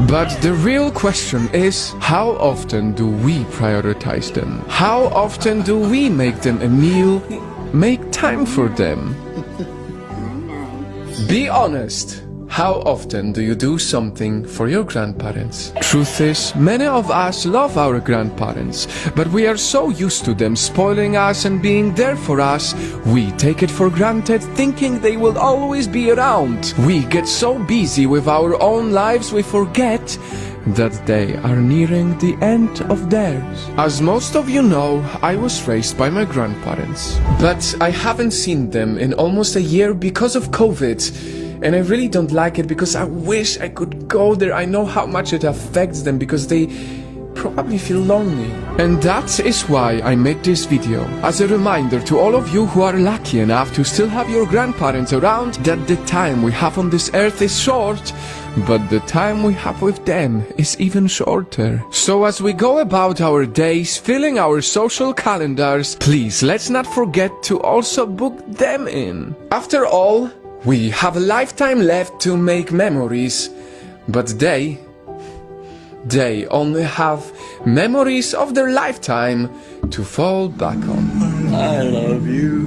But the real question is, how often do we prioritize them? How often do we make them a meal, make time for them? Be honest. How often do you do something for your grandparents? Truth is, many of us love our grandparents, but we are so used to them spoiling us and being there for us, we take it for granted thinking they will always be around. We get so busy with our own lives we forget that they are nearing the end of theirs. As most of you know, I was raised by my grandparents, but I haven't seen them in almost a year because of COVID. And I really don't like it because I wish I could go there. I know how much it affects them because they probably feel lonely. And that is why I made this video, as a reminder to all of you who are lucky enough to still have your grandparents around, that the time we have on this earth is short, but the time we have with them is even shorter. So as we go about our days, filling our social calendars, please let's not forget to also book them in. After all, we have a lifetime left to make memories, but they only have memories of their lifetime to fall back on. I love you,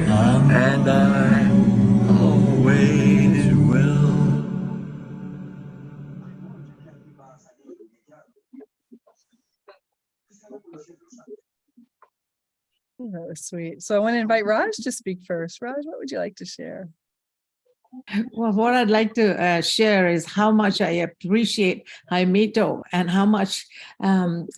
and I always will. That was sweet. So I want to invite Raj to speak first. Raj, what would you like to share? Well, what I'd like to share is how much I appreciate Jaimito and how much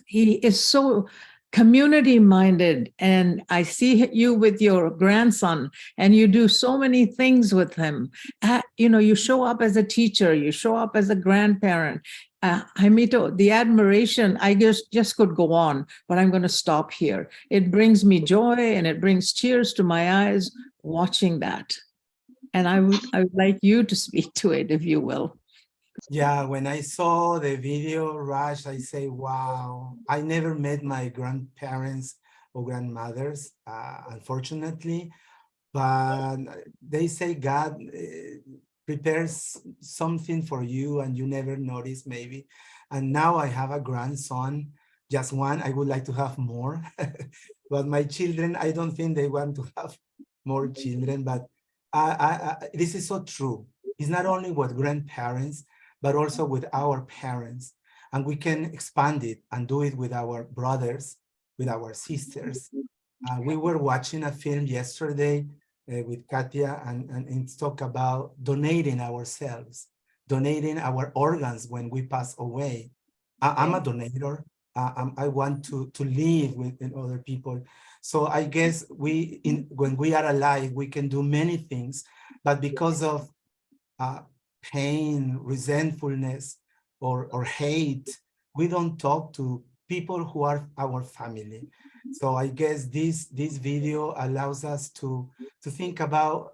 he is so community-minded. And I see you with your grandson, and you do so many things with him. You show up as a teacher, you show up as a grandparent. Jaimito, the admiration, I just could go on, but I'm going to stop here. It brings me joy and it brings tears to my eyes watching that. And I would like you to speak to it, if you will. Yeah, when I saw the video, Raj, I say, wow, I never met my grandparents or grandmothers, unfortunately, but they say God prepares something for you and you never notice maybe. And now I have a grandson, just one. I would like to have more. But my children, I don't think they want to have more children, but this is so true. It's not only with grandparents, but also with our parents. And we can expand it and do it with our brothers, with our sisters. We were watching a film yesterday with Katia, and it's talk about donating ourselves, donating our organs when we pass away. I'm a donator. I want to live with other people. So I guess when we are alive, we can do many things, but because of pain, resentfulness, or hate, we don't talk to people who are our family. So I guess this video allows us to think about,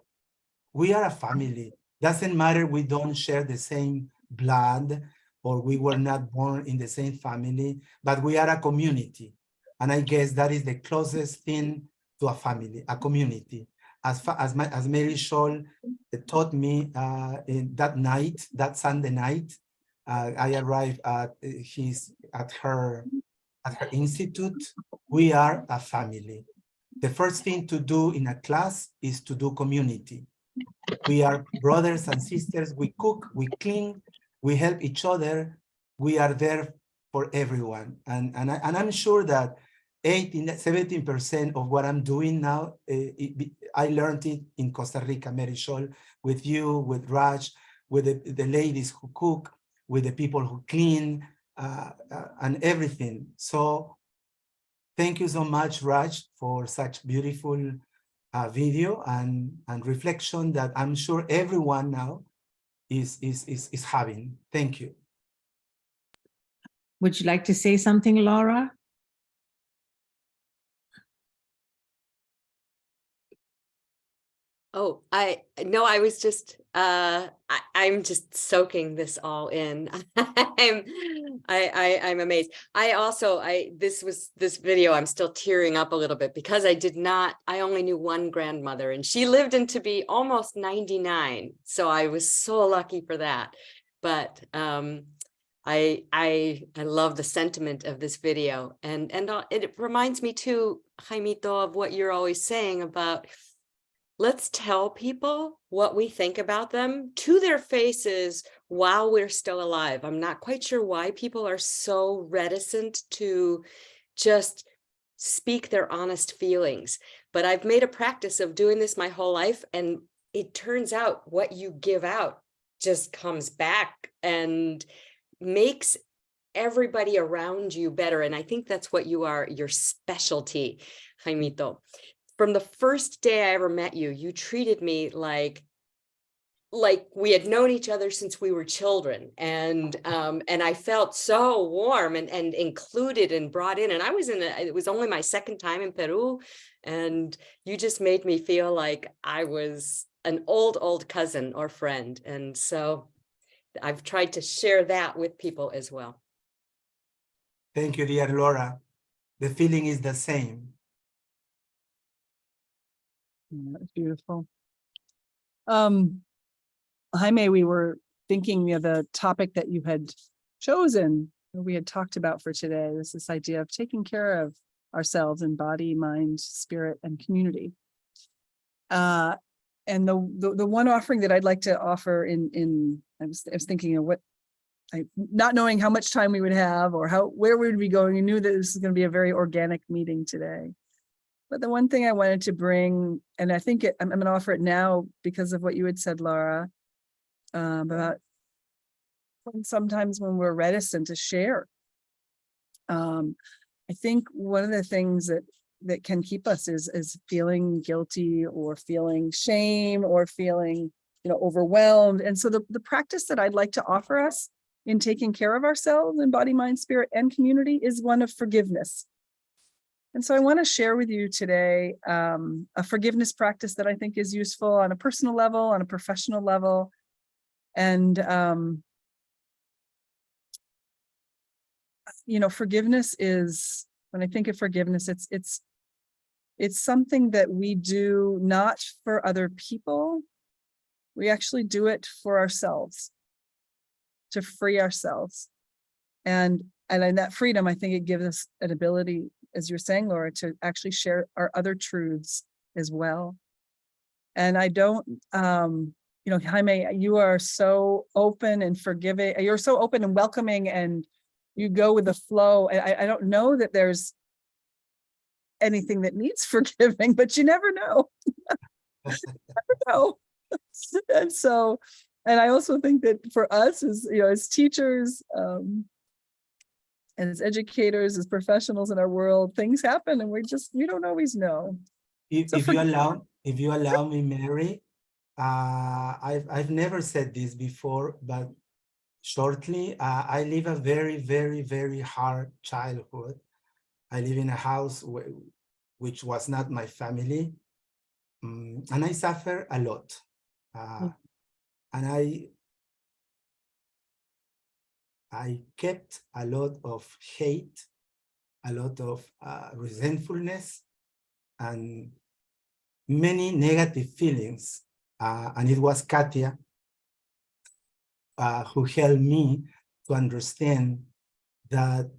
we are a family. Doesn't matter we don't share the same blood, or we were not born in the same family, but we are a community. And I guess that is the closest thing to a family, a community. As Mary Scholl taught me in that Sunday night, I arrived at her institute. We are a family. The first thing to do in a class is to do community. We are brothers and sisters. We cook, we clean, we help each other. We are there for everyone. And I'm sure that 17% of what I'm doing now, I learned it in Costa Rica, Mary Scholl, with you, with Raj, with the ladies who cook, with the people who clean, and everything. So thank you so much, Raj, for such beautiful video and reflection that I'm sure everyone now is having. Thank you. Would you like to say something, Laura? Oh, I was just I'm just soaking this all in. I'm amazed. This video, I'm still tearing up a little bit because I only knew one grandmother, and she lived to be almost 99. So I was so lucky for that. But I love the sentiment of this video, and it reminds me too, Jaimito, of what you're always saying about, let's tell people what we think about them to their faces while we're still alive. I'm not quite sure why people are so reticent to just speak their honest feelings, but I've made a practice of doing this my whole life, and it turns out what you give out just comes back and makes everybody around you better. And I think that's what you are, your specialty, Jaimito. From the first day I ever met you, you treated me like we had known each other since we were children. And I felt so warm and included and brought in. And it was only my second time in Peru. And you just made me feel like I was an old cousin or friend. And so I've tried to share that with people as well. Thank you, dear Laura. The feeling is the same. Yeah, that's beautiful. Jaime, we were thinking of the topic that you had chosen, we had talked about for today, is this idea of taking care of ourselves in body, mind, spirit, and community. And the one offering that I'd like to offer I was thinking of not knowing how much time we would have or where we would be going. We knew that this was going to be a very organic meeting today. But the one thing I wanted to bring, and I think I'm going to offer it now because of what you had said, Laura, about sometimes when we're reticent to share. I think one of the things that can keep us is feeling guilty or feeling shame or feeling overwhelmed. And so the practice that I'd like to offer us in taking care of ourselves in body, mind, spirit, and community is one of forgiveness. And so I want to share with you today a forgiveness practice that I think is useful on a personal level, on a professional level. And, forgiveness is, when I think of forgiveness, it's something that we do not for other people. We actually do it for ourselves, to free ourselves. And in that freedom, I think it gives us an ability, as you're saying, Laura, to actually share our other truths as well. And I don't, you know, Jaime, you are so open and forgiving. You're so open and welcoming, and you go with the flow. I don't know that there's anything that needs forgiving, but you never know. Never know. And so, and I also think that for us as, you know, as teachers, and as educators, as professionals in our world, things happen and we don't always know. If you allow me, Mary, I've never said this before, but shortly, I live a very, very, very hard childhood. I live in a house which was not my family, and I suffer a lot. And I kept a lot of hate, a lot of resentfulness, and many negative feelings. And it was Katia who helped me to understand that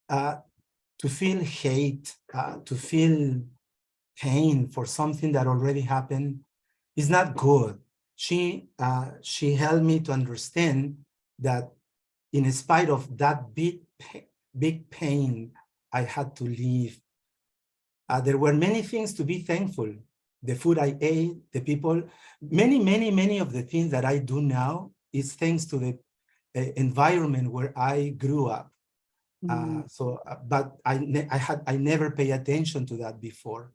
to feel hate, to feel pain for something that already happened is not good. She helped me to understand that in spite of that big pain I had to live, there were many things to be thankful. The food I ate, the people, many of the things that I do now is thanks to the environment where I grew up. But I never paid attention to that before.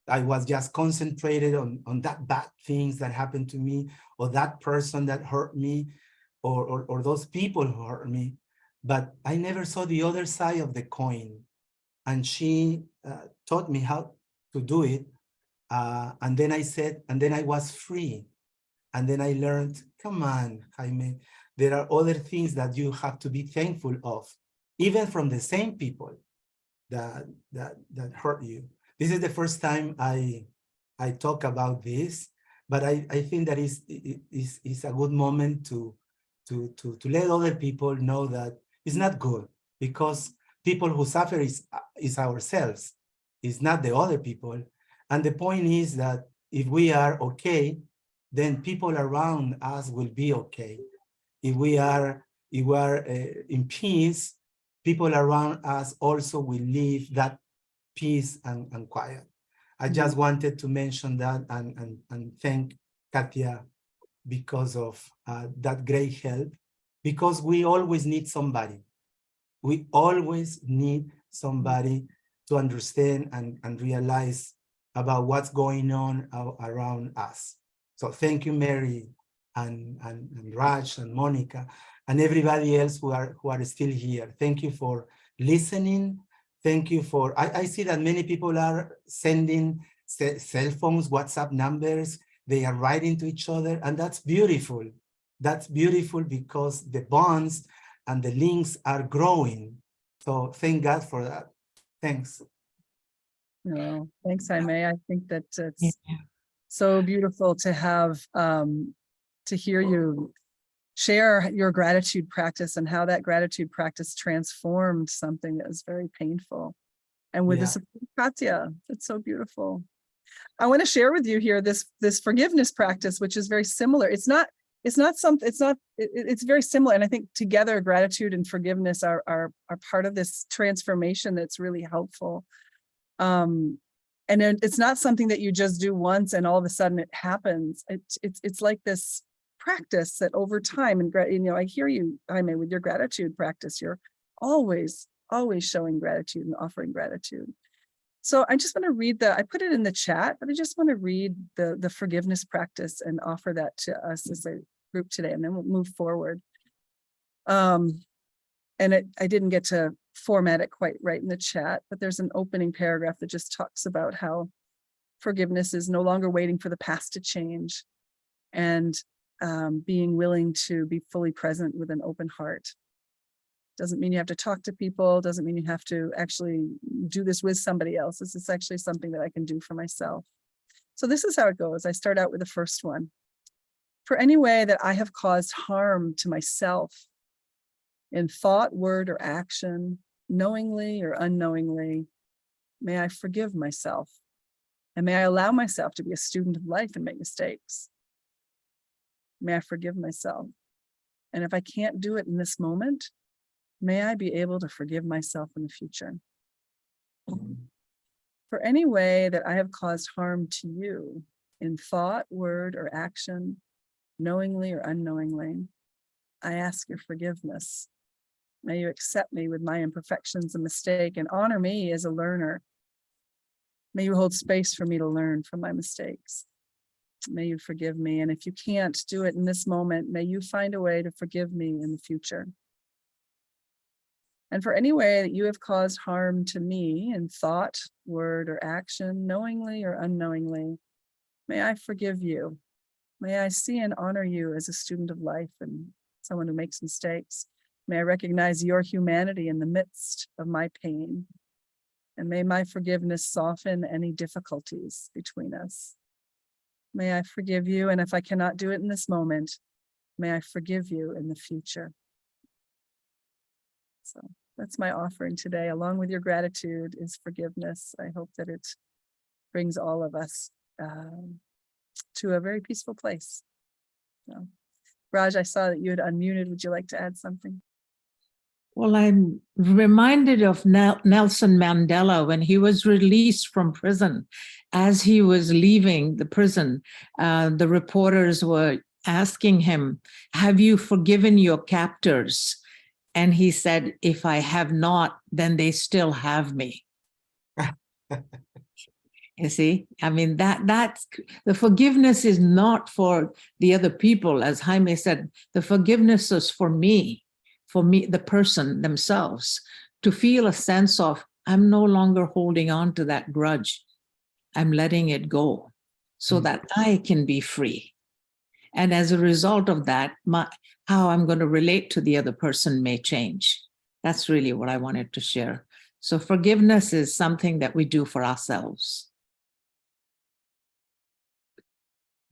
I was just concentrated on that bad things that happened to me, or that person that hurt me, or those people who hurt me. But I never saw the other side of the coin. And she taught me how to do it. And then I was free. And then I learned, come on, Jaime, there are other things that you have to be thankful of, even from the same people that hurt you. This is the first time I talk about this, but I think that is a good moment to let other people know that it's not good, because people who suffer is ourselves, it's not the other people. And the point is that if we are okay, then people around us will be okay. If we are in peace, people around us also will live that peace and quiet. I just wanted to mention that and thank Katia because of that great help, because we always need somebody. We always need somebody to understand and realize about what's going on around us. So thank you, Mary and Raj and Monica and everybody else who are still here. Thank you for listening. Thank you for, I see that many people are sending cell phones, WhatsApp numbers, they are writing to each other, and that's beautiful. That's beautiful because the bonds and the links are growing. So thank God for that. Thanks. No, thanks, Jaime. I think that it's so beautiful to have, to hear you share your gratitude practice and how that gratitude practice transformed something that was very painful. And with the support of Katia, it's so beautiful. I want to share with you here this forgiveness practice, which is very similar. It's very similar. And I think together gratitude and forgiveness are part of this transformation that's really helpful. And it's not something that you just do once and all of a sudden it happens. It's like this practice that over time, and I hear you, Jaime, with your gratitude practice, you're always showing gratitude and offering gratitude. So I just want to read I put it in the chat, but I just want to read the forgiveness practice and offer that to us as a group today, and then we'll move forward. And I didn't get to format it quite right in the chat, but there's an opening paragraph that just talks about how forgiveness is no longer waiting for the past to change, and being willing to be fully present with an open heart. Doesn't mean you have to talk to people, doesn't mean you have to actually do this with somebody else. This is actually something that I can do for myself. So this is how it goes. I start out with the first one. For any way that I have caused harm to myself in thought, word, or action, knowingly or unknowingly, may I forgive myself. And may I allow myself to be a student of life and make mistakes. May I forgive myself. And if I can't do it in this moment, may I be able to forgive myself in the future. For any way that I have caused harm to you in thought, word, or action, knowingly or unknowingly, I ask your forgiveness. May you accept me with my imperfections and mistake and honor me as a learner. May you hold space for me to learn from my mistakes. May you forgive me. And if you can't do it in this moment, may you find a way to forgive me in the future. And for any way that you have caused harm to me in thought, word, or action, knowingly or unknowingly, may I forgive you. May I see and honor you as a student of life and someone who makes mistakes. May I recognize your humanity in the midst of my pain. And may my forgiveness soften any difficulties between us. May I forgive you, and if I cannot do it in this moment, may I forgive you in the future. So that's my offering today, along with your gratitude, is forgiveness. I hope that it brings all of us to a very peaceful place. So, Raj, I saw that you had unmuted. Would you like to add something? Well, I'm reminded of Nelson Mandela when he was released from prison. As he was leaving the prison, the reporters were asking him, have you forgiven your captors? And he said, if I have not, then they still have me. You see, I mean, that's the forgiveness is not for the other people. As Jaime said, the forgiveness is for me, the person themselves, to feel a sense of, I'm no longer holding on to that grudge. I'm letting it go so that I can be free. And as a result of that, how I'm going to relate to the other person may change. That's really what I wanted to share. So forgiveness is something that we do for ourselves.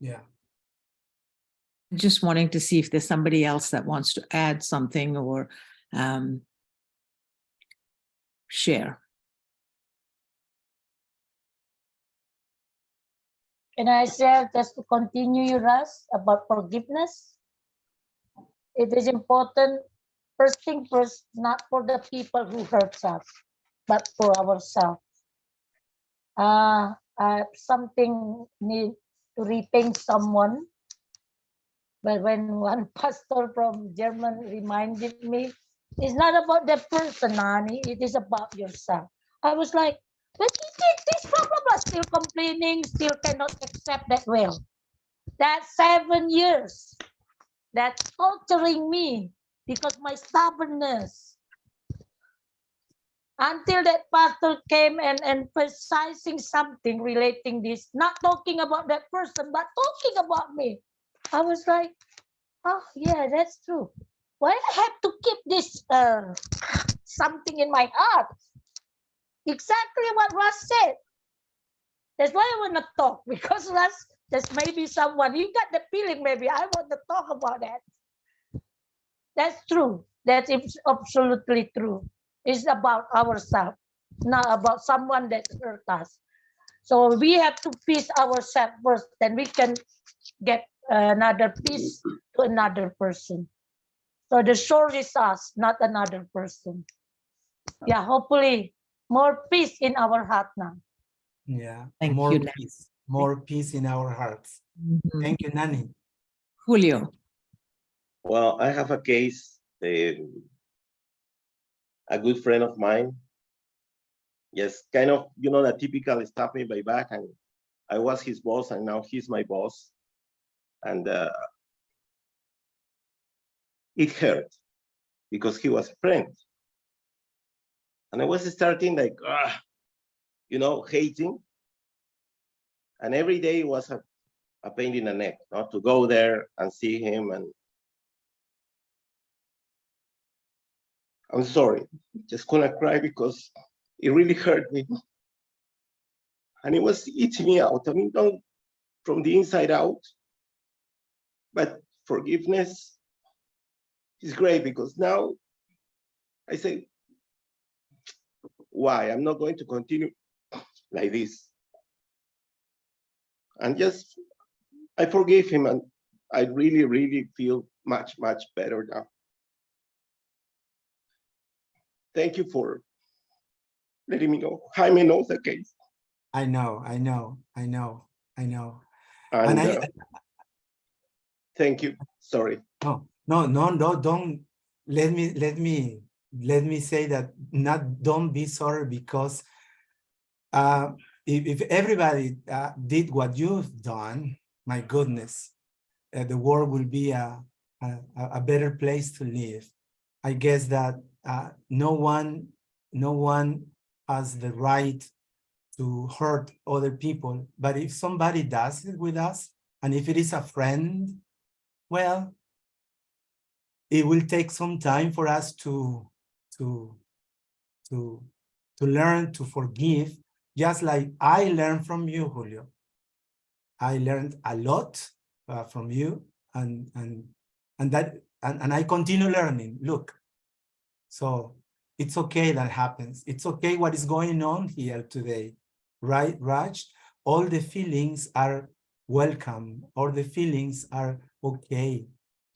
Yeah. Just wanting to see if there's somebody else that wants to add something or share. Can I share just to continue, Russ, about forgiveness? It is important, first thing first, not for the people who hurt us, but for ourselves. Something need to repay someone. But when one pastor from Germany reminded me, it's not about the person, honey, it is about yourself. I was like, but he did this, blah, blah, blah, still complaining, still cannot accept that will. That's 7 years. That's torturing me because my stubbornness. Until that pastor came and emphasizing something relating this, not talking about that person, but talking about me. I was like, oh yeah, that's true. Why I have to keep this something in my heart? Exactly what Russ said. That's why I want to talk, because Russ, there's maybe someone, you got the feeling maybe I want to talk about that. That's true. That's absolutely true. It's about ourselves, not about someone that hurt us. So we have to peace ourselves first, then we can get another peace to another person. So the source is us, not another person. Yeah, hopefully more peace in our heart now. Yeah, Thank more you, peace, more peace in our hearts. Thank you, Nani. Julio. Well, I have a case, a good friend of mine. Yes, kind of, you know, the typical stab me by back, and I was his boss, and now he's my boss. And it hurt because he was a friend. And I was starting like, you know, hating. And every day it was a pain in the neck, not to go there and see him. And I'm sorry, just gonna cry because it really hurt me. And it was eating me out. I mean, not from the inside out, but forgiveness is great because now I say, why? I'm not going to continue like this. And just, I forgave him, and I really, really feel much, much better now. Thank you for letting me know. Jaime knows the case. I know. And thank you. Sorry. No, don't let me say that. Don't be sorry, because if everybody did what you've done, my goodness, the world will be a better place to live. I guess that no one has the right to hurt other people, but if somebody does it with us, and if it is a friend, well, it will take some time for us to learn to forgive, just like I learned from you, Julio. I learned a lot from you, and I continue learning. Look, so it's okay that happens. It's okay what is going on here today, right, Raj? All the feelings are welcome. All the feelings are okay.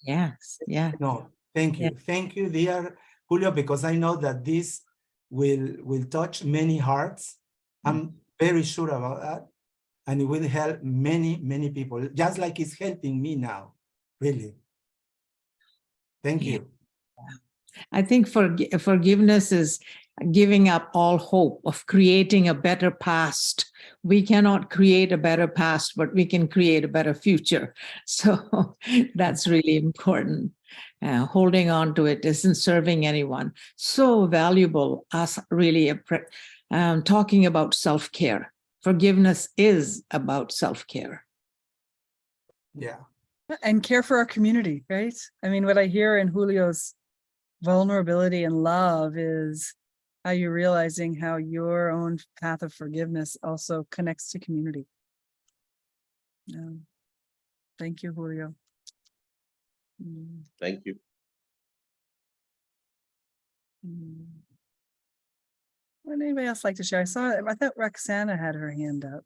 Yes, yeah. No, thank you. Thank you, dear Julio, because I know that this will touch many hearts. I'm very sure about that. And it will help many, many people, just like it's helping me now, really. Thank you. I think forgiveness is giving up all hope of creating a better past. We cannot create a better past, but we can create a better future. So that's really important. Holding on to it isn't serving anyone. So valuable, us really talking about self-care. Forgiveness is about self-care. Yeah. And care for our community, right? I mean, what I hear in Julio's vulnerability and love is how you're realizing how your own path of forgiveness also connects to community. Thank you, Julio. Thank you. Would anybody else like to share? I thought Roxana had her hand up.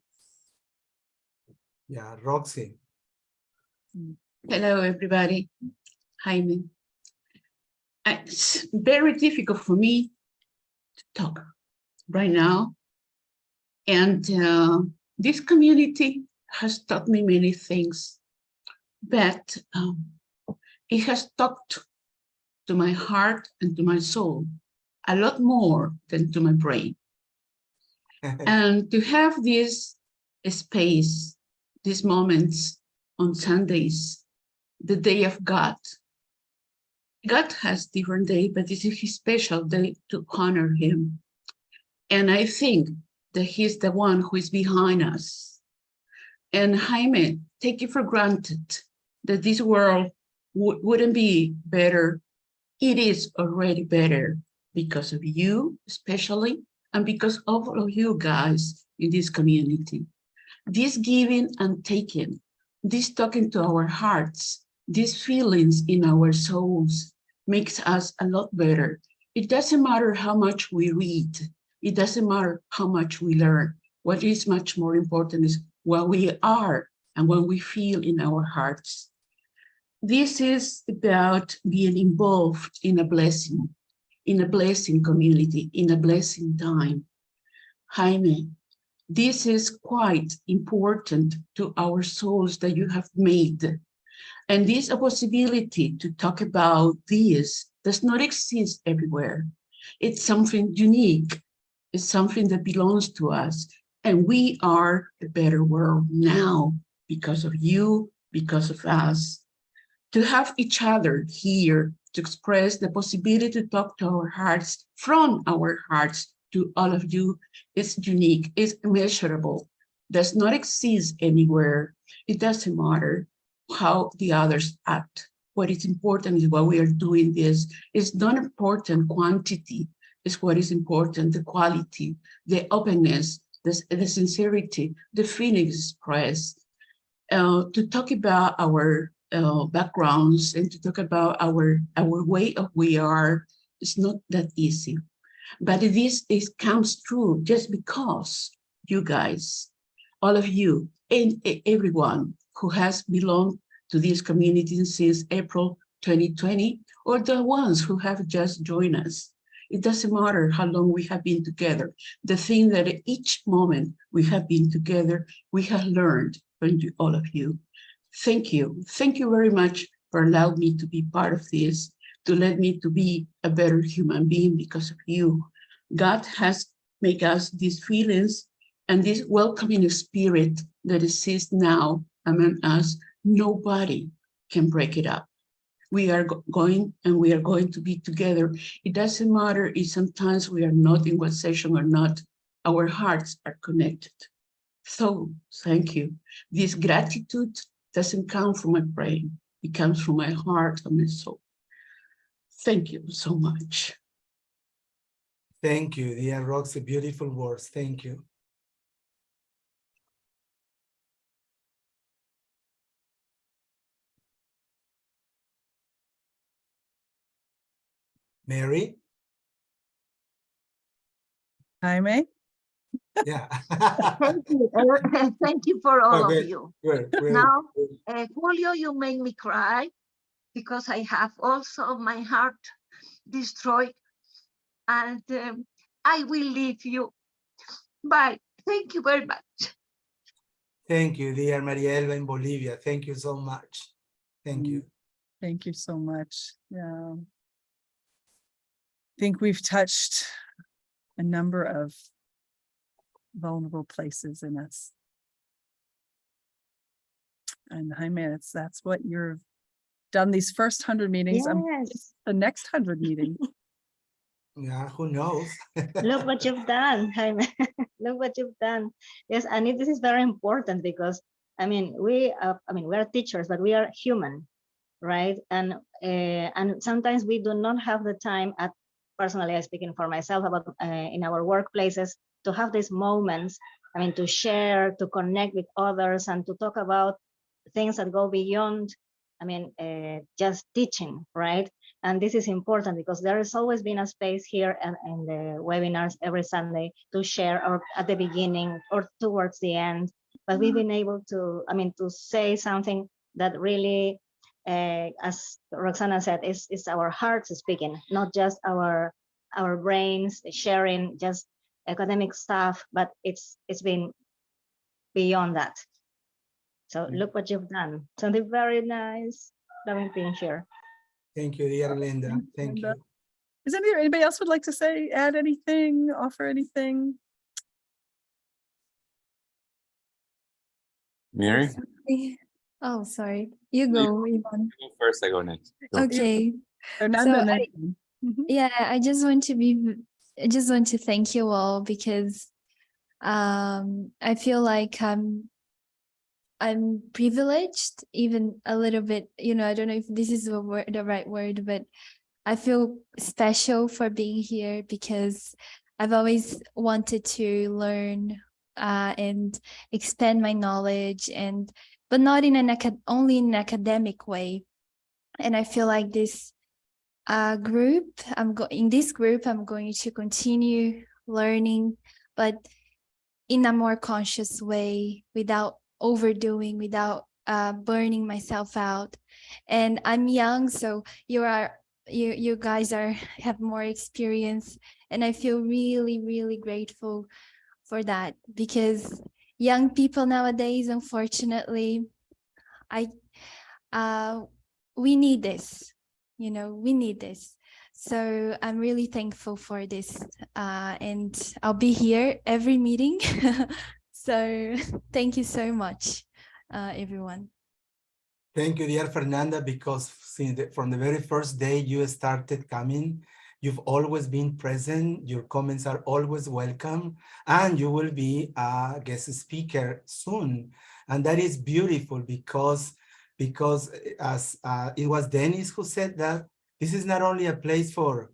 Yeah, Roxy. Hello, everybody. Jaime. It's very difficult for me to talk right now. And this community has taught me many things, but it has talked to my heart and to my soul a lot more than to my brain. And to have this space, these moments on Sundays, the day of God. God has different day, but this is his special day to honor him. And I think that he's the one who is behind us. And Jaime, take it for granted that this world wouldn't be better. It is already better because of you, especially, and because of all of you guys in this community. This giving and taking, this talking to our hearts, these feelings in our souls makes us a lot better. It doesn't matter how much we read. It doesn't matter how much we learn. What is much more important is what we are and what we feel in our hearts. This is about being involved in a blessing community, in a blessing time. Jaime, this is quite important to our souls that you have made. And this a possibility to talk about this does not exist everywhere. It's something unique. It's something that belongs to us. And we are a better world now because of you, because of us. To have each other here to express the possibility to talk to our hearts, from our hearts to all of you, is unique, is immeasurable, does not exist anywhere. It doesn't matter how the others act. What is important is what we are doing this. It's not important quantity, it's what is important, the quality, the openness, the sincerity, the feelings expressed. To talk about our backgrounds and to talk about our way of we are It's not that easy. But this comes true just because you guys, all of you, and everyone who has belonged to this community since April 2020, or the ones who have just joined us. It doesn't matter how long we have been together. The thing that at each moment we have been together, we have learned from all of you. Thank you. Thank you very much for allowing me to be part of this, to let me to be a better human being because of you. God has made us these feelings and this welcoming spirit that exists now among us. Nobody can break it up. We are going to be together. It doesn't matter if sometimes we are not in one session or not. Our hearts are connected. So thank you. This gratitude doesn't come from my brain. It comes from my heart and my soul. Thank you so much. Thank you, dear Roxy. Beautiful words. Thank you. Mary? Jaime? Yeah. Thank you. Thank you for all Okay, of you. good. Now, Julio, you make me cry because I have also my heart destroyed, and I will leave you. Bye. Thank you very much. Thank you, dear Maria Elba in Bolivia. Thank you so much. Thank you. Thank you so much. Yeah. I think we've touched a number of vulnerable places in us. And Jaime, that's what you've done these first 100 meetings. Yes. The next 100 meetings. Yeah, who knows? Look what you've done, Jaime. Look what you've done. Yes, and this is very important because we are teachers, but we are human, right? And sometimes we do not have the time. Personally, I'm speaking for myself about in our workplaces to have these moments. To share, to connect with others, and to talk about things that go beyond. Just teaching, right? And this is important because there has always been a space here and in the webinars every Sunday to share, or at the beginning or towards the end. But we've been able to, to say something that really, as Roxana said, is our hearts speaking, not just our brains sharing just academic stuff, but it's been beyond that. So look what you've done. Something very nice. Loving being here. Thank you, dear Linda. Thank you. Is anybody else would like to say, add anything, offer anything? Mary? Oh, sorry. You go, Yvonne. You go first, I go next. Go. Okay. Fernanda, yeah, I just want to thank you all because I feel like I'm privileged, even a little bit, I don't know if this is the right word, but I feel special for being here because I've always wanted to learn and expand my knowledge, but not in only in an academic way. And I feel like this group, I'm going to continue learning, but in a more conscious way, without overdoing, without burning myself out. And I'm young, so you guys have more experience, and I feel really, really grateful for that, because young people nowadays, unfortunately, we need this, we need this. So I'm really thankful for this, and I'll be here every meeting. So thank you so much, everyone. Thank you, dear Fernanda, because from the very first day you started coming, you've always been present. Your comments are always welcome, and you will be a guest speaker soon. And that is beautiful because as it was Dennis who said that this is not only a place for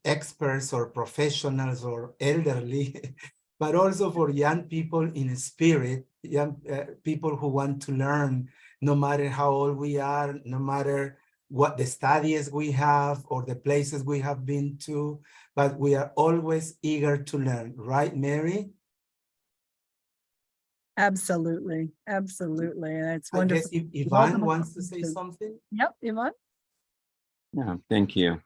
experts or professionals or elderly, but also for young people in spirit, young people who want to learn, no matter how old we are, no matter what the studies we have or the places we have been to, but we are always eager to learn, right, Mary? Absolutely, absolutely. And it's I guess wonderful. if Welcome Ivan wants to say to- something. Yep, Yvonne. Yeah, thank you.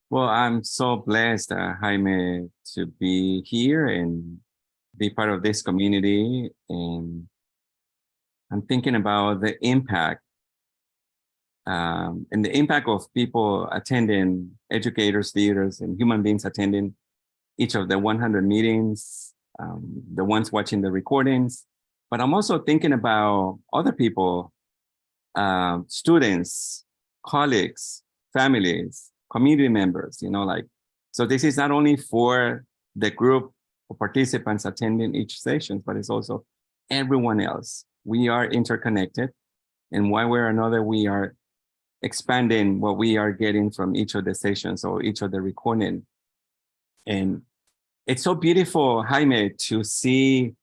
Well, I'm so blessed, Jaime, to be here and be part of this community. And I'm thinking about the impact and the impact of people attending, educators, leaders, and human beings attending each of the 100 meetings, the ones watching the recordings. But I'm also thinking about other people, students, colleagues, families, community members, you know, like, so this is not only for the group of participants attending each session, but it's also everyone else. We are interconnected, and one way or another, we are expanding what we are getting from each of the sessions or each of the recording. And it's so beautiful, Jaime, to see,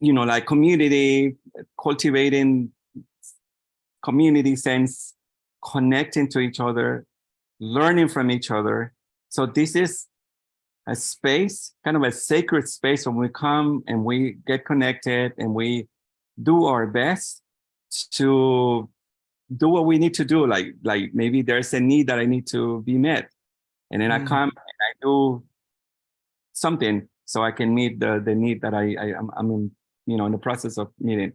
you know, like community, cultivating community sense, connecting to each other, learning from each other. So this is a space, kind of a sacred space when we come and we get connected and we do our best to do what we need to do. Like maybe there's a need that I need to be met. And then I come and I do something so I can meet the need that I'm in, you know, in the process of meeting.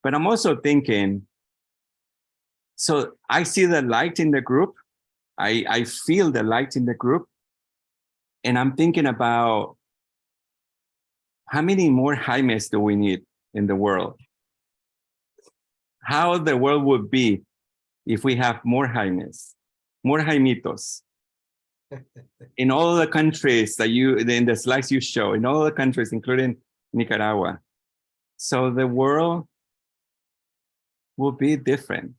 But I'm also thinking, so I see the light in the group. I feel the light in the group. And I'm thinking about how many more Jaimes do we need in the world? How the world would be if we have more Jaimes, more Jaimitos. In all the countries that in the slides you show, in all the countries, including Nicaragua. So the world will be different.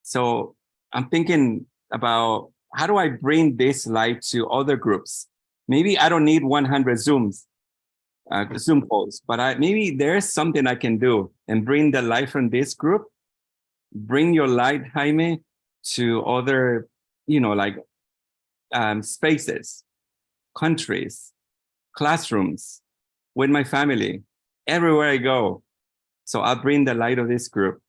So I'm thinking about, how do I bring this light to other groups? Maybe I don't need 100 Zoom calls, but maybe there's something I can do and bring the light from this group, bring your light, Jaime, to other, you know, like spaces, countries, classrooms, with my family, everywhere I go. So I'll bring the light of this group.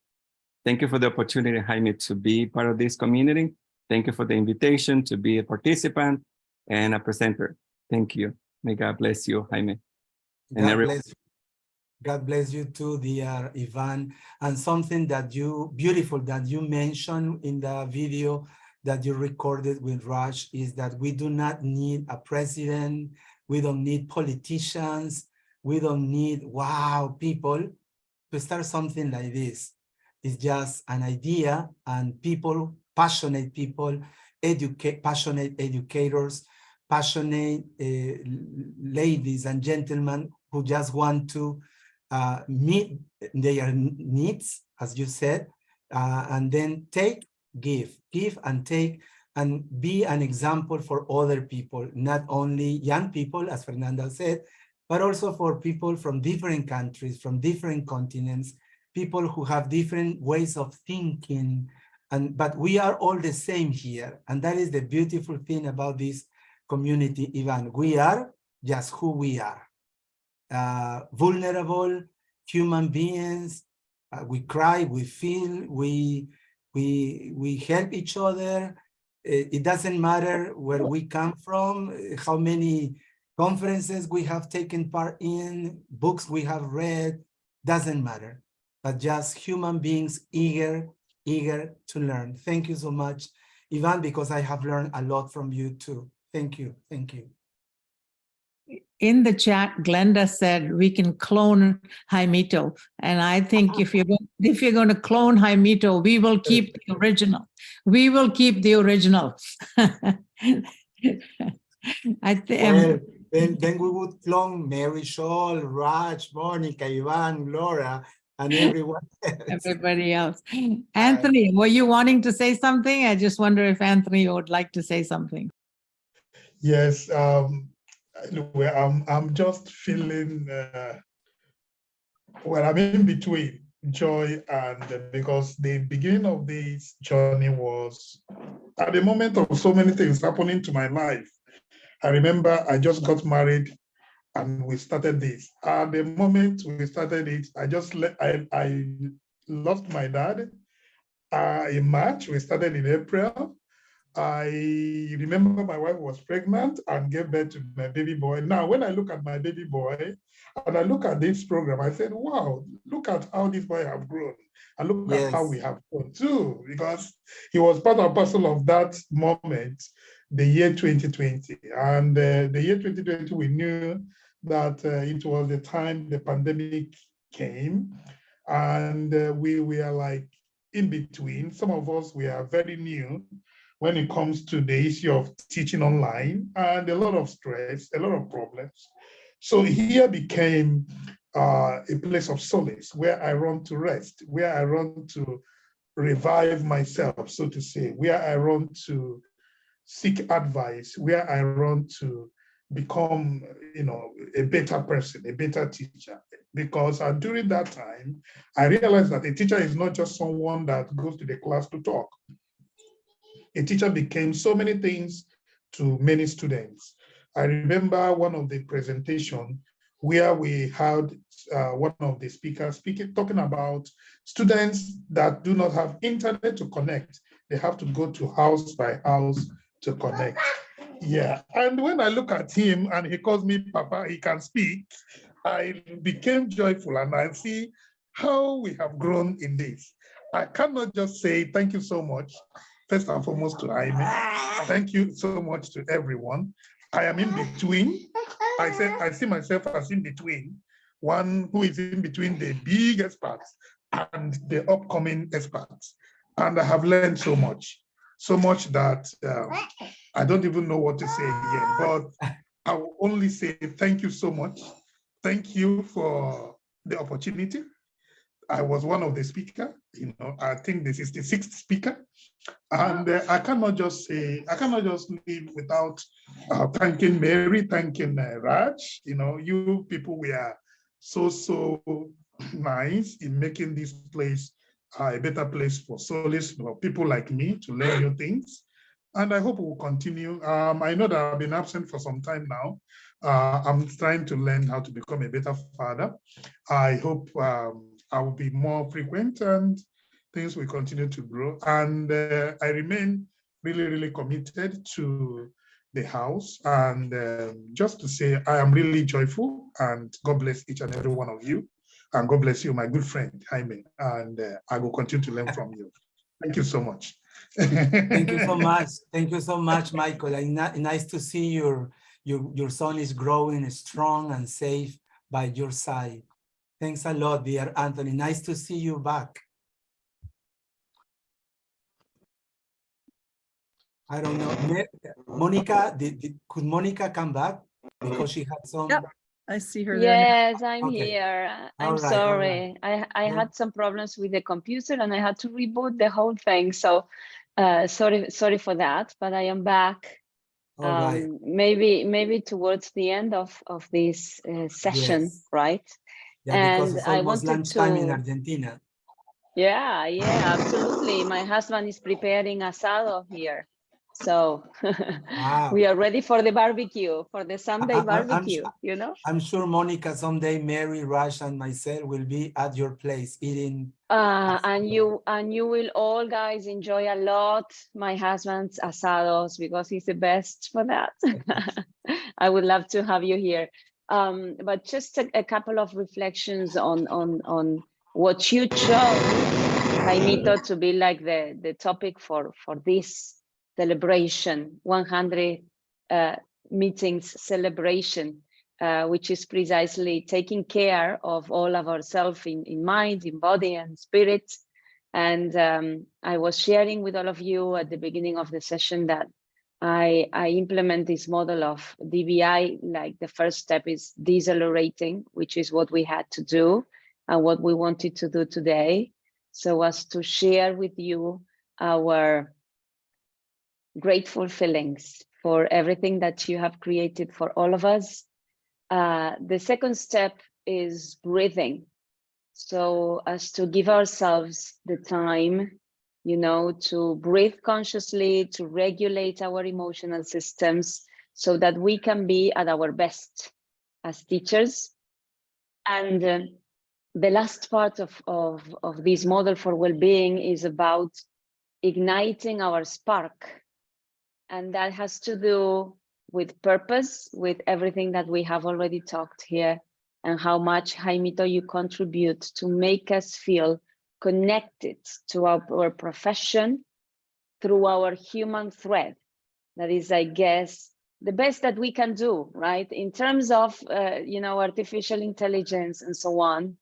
Thank you for the opportunity, Jaime, to be part of this community. Thank you for the invitation to be a participant and a presenter. Thank you. May God bless you, Jaime. And everyone. God bless you too, dear Ivan. And something that beautiful that you mentioned in the video that you recorded with Raj is that we do not need a president. We don't need politicians. We don't need, wow, people to start something like this. It's just an idea, and people, passionate people, passionate educators, passionate ladies and gentlemen who just want to meet their needs, as you said, and then give and take, and be an example for other people, not only young people, as Fernanda said, but also for people from different countries, from different continents, people who have different ways of thinking, but we are all the same here. And that is the beautiful thing about this community, Ivan. We are just who we are. Vulnerable human beings. We cry, we feel, we help each other. It doesn't matter where we come from, how many conferences we have taken part in, books we have read, doesn't matter, but just human beings eager to learn. Thank you so much, Ivan, because I have learned a lot from you too. Thank you. In the chat, Glenda said we can clone Jaimito, and I think if you're going to clone Jaimito, we will keep the original. We will keep the original. Then we would clone Mary Scholl, Raj, Monica, Ivan, Laura, and everyone else. Everybody else. Anthony, were you wanting to say something? I just wonder if Anthony would like to say something. Yes. I'm just feeling, well, I'm in between. joy, and because the beginning of this journey was at the moment of so many things happening to my life. I remember I just got married and we started this. At the moment we started it, I lost my dad in March. We started in April. I remember my wife was pregnant and gave birth to my baby boy. Now, when I look at my baby boy and I look at this program, I said, wow, look at how this boy have grown. And look at how we have grown too, because he was part and parcel of that moment, the year 2020. And the year 2020, we knew that it was the time the pandemic came, and we were like in between. Some of us, we are very new when it comes to the issue of teaching online, and a lot of stress, a lot of problems. So here became a place of solace where I run to rest, where I run to revive myself, so to say, where I run to seek advice, where I run to become, a better person, a better teacher. Because during that time, I realized that a teacher is not just someone that goes to the class to talk. A teacher became so many things to many students. I remember one of the presentation where we had one of the speakers talking about students that do not have internet to connect. They have to go to house by house to connect. Yeah, and when I look at him and he calls me Papa, he can speak, I became joyful, and I see how we have grown in this. I cannot just say thank you so much. First and foremost to Jaime, thank you so much to everyone. I am in between. I see myself as in between, one who is in between the big experts and the upcoming experts. And I have learned so much that I don't even know what to say here, but I will only say thank you so much. Thank you for the opportunity. I was one of the speakers, I think this is the 6th speaker. And I cannot just leave without thanking Mary, thanking Raj. You people, we are so nice in making this place a better place for solace for people like me to learn new things. And I hope we'll continue. I know that I've been absent for some time now. I'm trying to learn how to become a better father. I hope I will be more frequent and things will continue to grow. And I remain really committed to the house. And just to say, I am really joyful, and God bless each and every one of you. And God bless you, my good friend, Jaime. And I will continue to learn from you. Thank you so much. Thank you so much. Thank you so much, Michael. Nice to see your son is growing strong and safe by your side. Thanks a lot, dear Anthony. Nice to see you back. I don't know. Monica, could Monica come back? Because she had some... Yep, I see her there. Yes, I'm Okay. here. I'm All right, sorry. I had some problems with the computer and I had to reboot the whole thing. So sorry for that, but I am back. All right. Maybe towards the end of this session, Yes. right? Yeah, because And it's I almost wanted lunchtime in to... Argentina. Yeah, absolutely. My husband is preparing asado here. So Wow. we are ready for the barbecue, for the Sunday I'm barbecue, you know? I'm sure, Monica, someday Mary, Raj, and myself will be at your place eating. And you will all guys enjoy a lot my husband's asados because he's the best for that. I would love to have you here. But just a couple of reflections on what you chose, Jaimito, to be like the topic for this celebration, 100 meetings celebration, which is precisely taking care of all of ourselves in mind, in body and spirit. And I was sharing with all of you at the beginning of the session that I implement this model of DBI, like the first step is decelerating, which is what we had to do and what we wanted to do today, so as to share with you our grateful feelings for everything that you have created for all of us. The second step is breathing. so as to give ourselves the time, you know, to breathe consciously, to regulate our emotional systems so that we can be at our best as teachers. And the last part of this model for well-being is about igniting our spark. And that has to do with purpose, with everything that we have already talked here, and how much, Jaimito, you contribute to make us feel connected to our profession through our human thread. That is, I guess, the best that we can do, right? In terms of, you know, artificial intelligence and so on,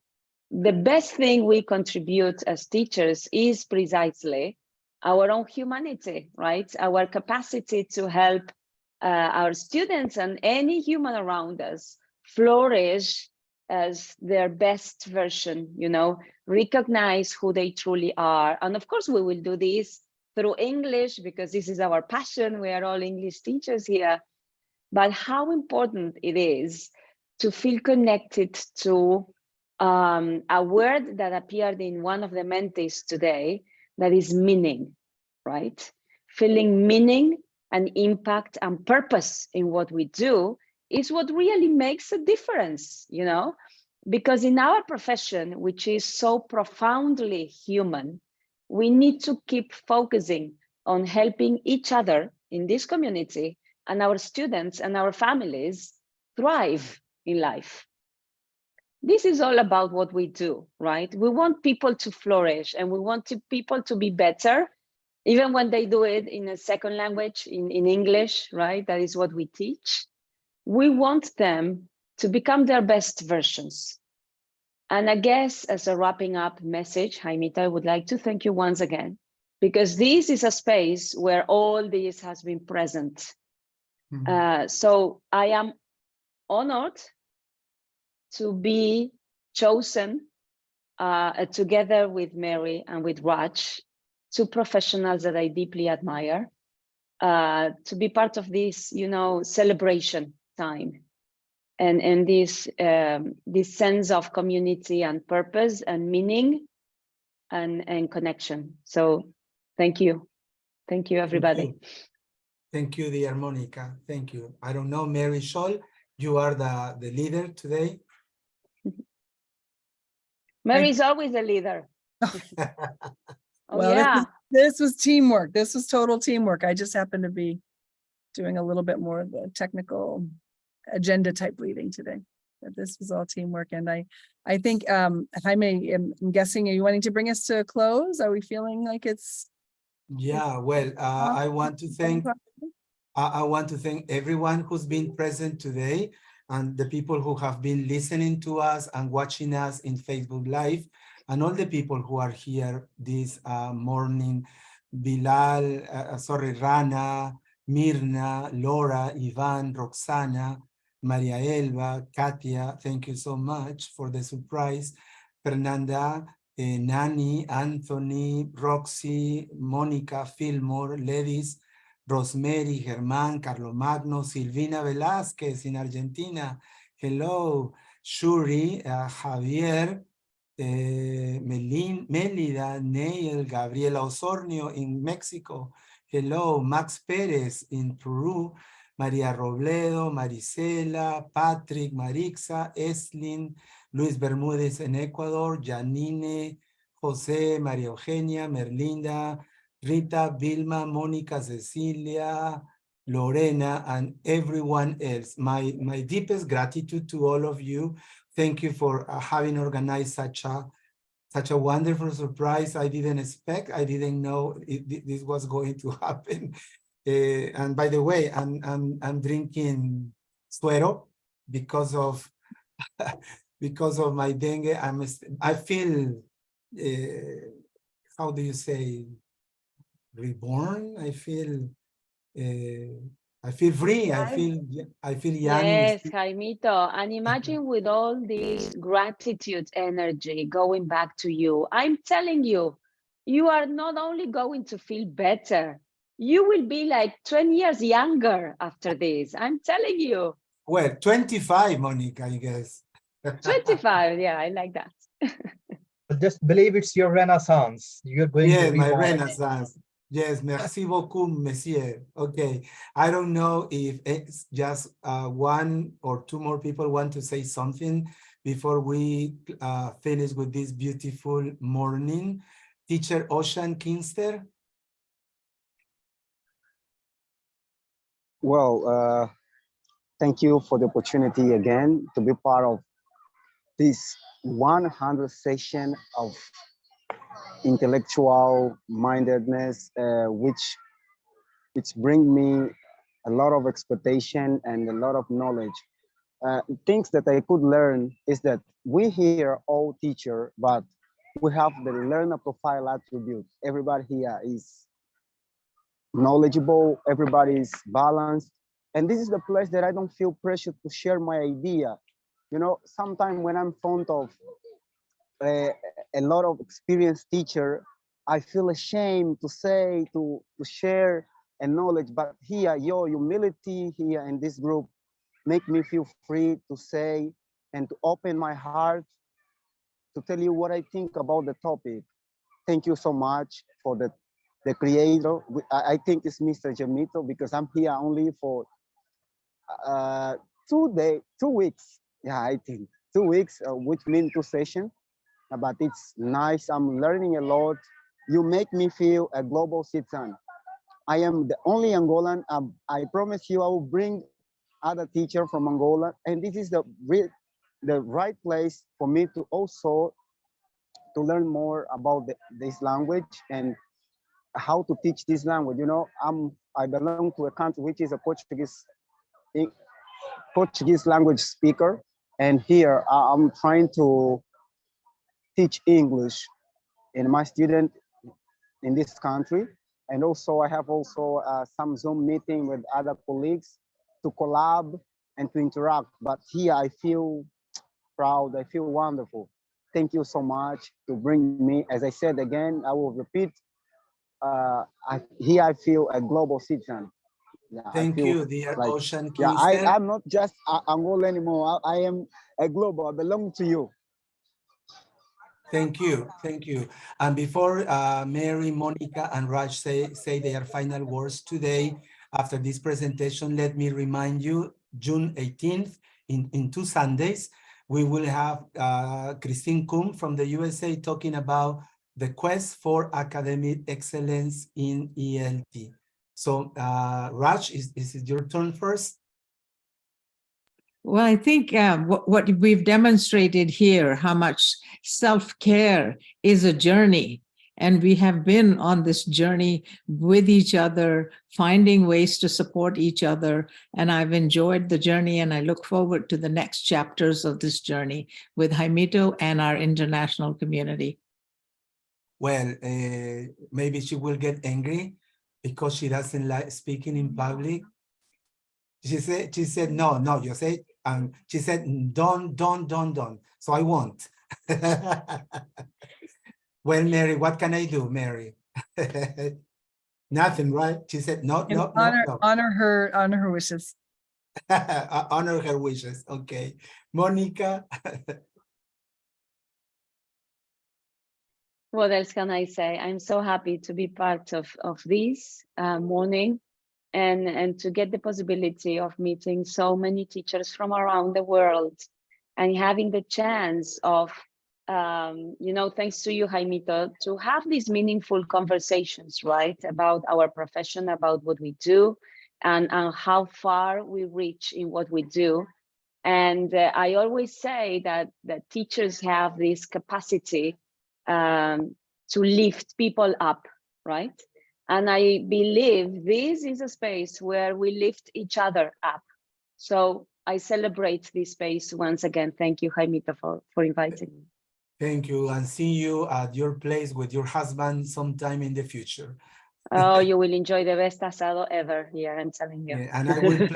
the best thing we contribute as teachers is precisely our own humanity, right? Our capacity to help our students and any human around us flourish as their best version, you know, recognize who they truly are. And of course, we will do this through English because this is our passion. We are all English teachers here. But how important it is to feel connected to a word that appeared in one of the mentees today, that is meaning, right? Feeling meaning and impact and purpose in what we do is what really makes a difference, you know? Because in our profession, which is so profoundly human, we need to keep focusing on helping each other in this community and our students and our families thrive in life. This is all about what we do, right? We want people to flourish and we want people to be better, even when they do it in a second language, in English, right? That is what we teach. We want them to become their best versions. And I guess as a wrapping up message, Jaimito, I would like to thank you once again, because this is a space where all this has been present. So I am honored to be chosen together with Mary and with Raj, two professionals that I deeply admire, to be part of this, you know, celebration time and this sense of community and purpose and meaning and connection. So thank you. Thank you, everybody. Thank you, dear Monica. Thank you. I don't know, Mary Scholl, you are the leader today. Mary is always a leader. Well, yeah. This was teamwork. This was total teamwork. I just happened to be doing a little bit more of the technical agenda type leading today. But this was all teamwork. And I think, Jaime, I'm guessing, are you wanting to bring us to a close? Are we feeling like it's? Yeah, well, I want to thank everyone who's been present today and the people who have been listening to us and watching us in Facebook Live, and all the people who are here this morning, Bilal, Rana, Mirna, Laura, Ivan, Roxana, Maria Elba, Katia, thank you so much for the surprise, Fernanda, Nani, Anthony, Roxy, Monica, Fillmore, Ledis, Rosemary, Germán, Carlomagno, Silvina Velázquez in Argentina, hello, Shuri, Javier, Melida, Neil, Gabriela Osornio in Mexico, hello, Max Perez in Peru, María Robledo, Marisela, Patrick, Marixa, Eslin, Luis Bermúdez en Ecuador, Janine, José, María Eugenia, Merlinda, Rita, Vilma, Mónica, Cecilia, Lorena, and everyone else. My deepest gratitude to all of you. Thank you for having organized such a wonderful surprise. I didn't expect, I didn't know this was going to happen. And by the way, I'm drinking suero because of my dengue. I feel how do you say, reborn? I feel free. I feel young. Yes, Jaimito. And imagine with all this gratitude energy going back to you, I'm telling you, you are not only going to feel better, you will be like 20 years younger after this. I'm telling you. Well, 25, Monica, I guess. 25, yeah, I like that. just believe it's your renaissance. You're going to Yes, my reborn. renaissance. Yes, merci beaucoup, monsieur. Okay, I don't know if it's just one or two more people want to say something before we finish with this beautiful morning. Teacher Ocean Kingster. Well, thank you for the opportunity again to be part of this 100th session of intellectual mindedness, which bring me a lot of expectation and a lot of knowledge. Things that I could learn is that we here all teacher, but we have the learner profile attribute. Everybody here is knowledgeable, everybody is balanced. And this is the place that I don't feel pressure to share my idea. You know, sometimes when I'm in front of a lot of experienced teacher, I feel ashamed to say, to share a knowledge, but here, your humility here in this group make me feel free to say and to open my heart to tell you what I think about the topic. Thank you so much for the creator. I think it's Mr. Jamito, because I'm here only for 2 weeks. Yeah, I think 2 weeks, which means 2 sessions. But it's nice. I'm learning a lot. You make me feel a global citizen. I am the only Angolan. I promise you I will bring other teachers from Angola. And this is the right place for me to also to learn more about this language and how to teach this language. You know, I belong to a country which is a Portuguese language speaker. And here I'm trying to teach English in my student in this country. And also I have some Zoom meeting with other colleagues to collab and to interact. But here I feel proud, I feel wonderful. Thank you so much to bring me. As I said again, I will repeat, here I feel a global citizen. Yeah, Thank you, dear Ocean Kingster. Yeah, I'm not just Angola anymore. I am a global, I belong to you. Thank you, thank you. And before Mary, Monica, and Raj say their final words today, after this presentation, let me remind you, June 18th, in 2 Sundays, we will have Christine Kum from the USA talking about the quest for academic excellence in ELT. So Raj, is it your turn first? Well, I think what we've demonstrated here, how much self-care is a journey. And we have been on this journey with each other, finding ways to support each other. And I've enjoyed the journey, and I look forward to the next chapters of this journey with Jaimito and our international community. Well, maybe she will get angry because she doesn't like speaking in public. She said, no, you say, she said, don't. So I won't. Well, Mary, what can I do, Mary? Nothing, right? She said, no. Honor her wishes. Honor her wishes. Okay. Monica. What else can I say? I'm so happy to be part of this morning and to get the possibility of meeting so many teachers from around the world and having the chance of, thanks to you, Jaimito, to have these meaningful conversations, right, about our profession, about what we do, and how far we reach in what we do. And I always say that teachers have this capacity to lift people up, right? And I believe this is a space where we lift each other up. So I celebrate this space once again. Thank you, Jaimito, for inviting me. Thank you, and see you at your place with your husband sometime in the future. Oh, you will enjoy the best asado ever here, I'm telling you. Yeah, and I will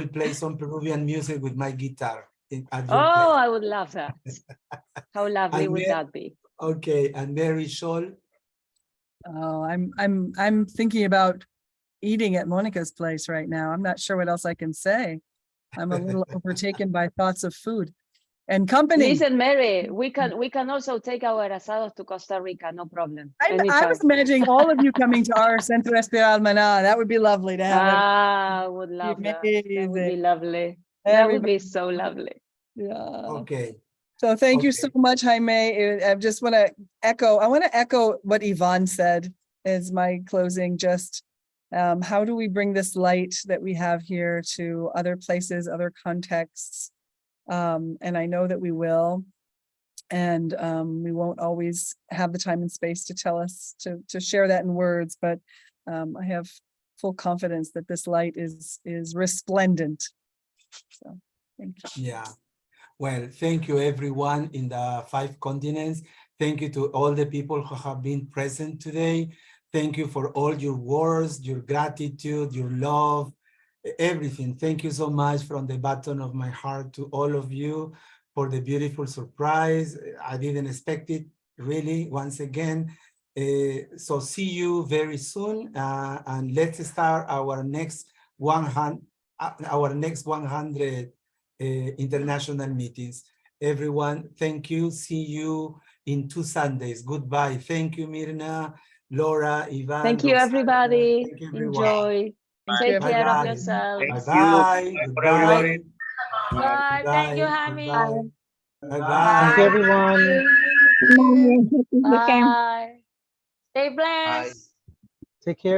play some Peruvian music with my guitar. At your Oh, place. I would love that. How lovely would that be? Okay, and Mary Scholl. Oh, I'm thinking about eating at Monica's place right now. I'm not sure what else I can say. I'm a little overtaken by thoughts of food. and company. Listen, Mary, we can also take our asados to Costa Rica, no problem. I Anytime. was imagining all of you coming to our Centro Espiral Maná. That would be lovely to have. Ah, would love that. That would be lovely. That would be so lovely. Yeah. Okay. So thank you so much, Jaime. I just want to echo what Yvonne said as my closing. Just how do we bring this light that we have here to other places, other contexts? And I know that we will. And we won't always have the time and space to tell us to share that in words, but I have full confidence that this light is resplendent. So thank you. Yeah. Well, thank you everyone in the 5 continents. Thank you to all the people who have been present today. Thank you for all your words, your gratitude, your love, everything. Thank you so much from the bottom of my heart to all of you for the beautiful surprise. I didn't expect it, really, once again. So see you very soon, and let's start our next 100 international meetings. Everyone, thank you. See you in 2 Sundays. Goodbye. Thank you, Mirna, Laura, Ivan. Thank you, Roxana. everybody. Thank you, everyone. Enjoy. Take care of Bye-bye. yourself. Bye-bye. Goodbye. Bye. Thank you, Goodbye. Jaime. Bye-bye. Thank you, everyone. Bye. Stay blessed. Take care.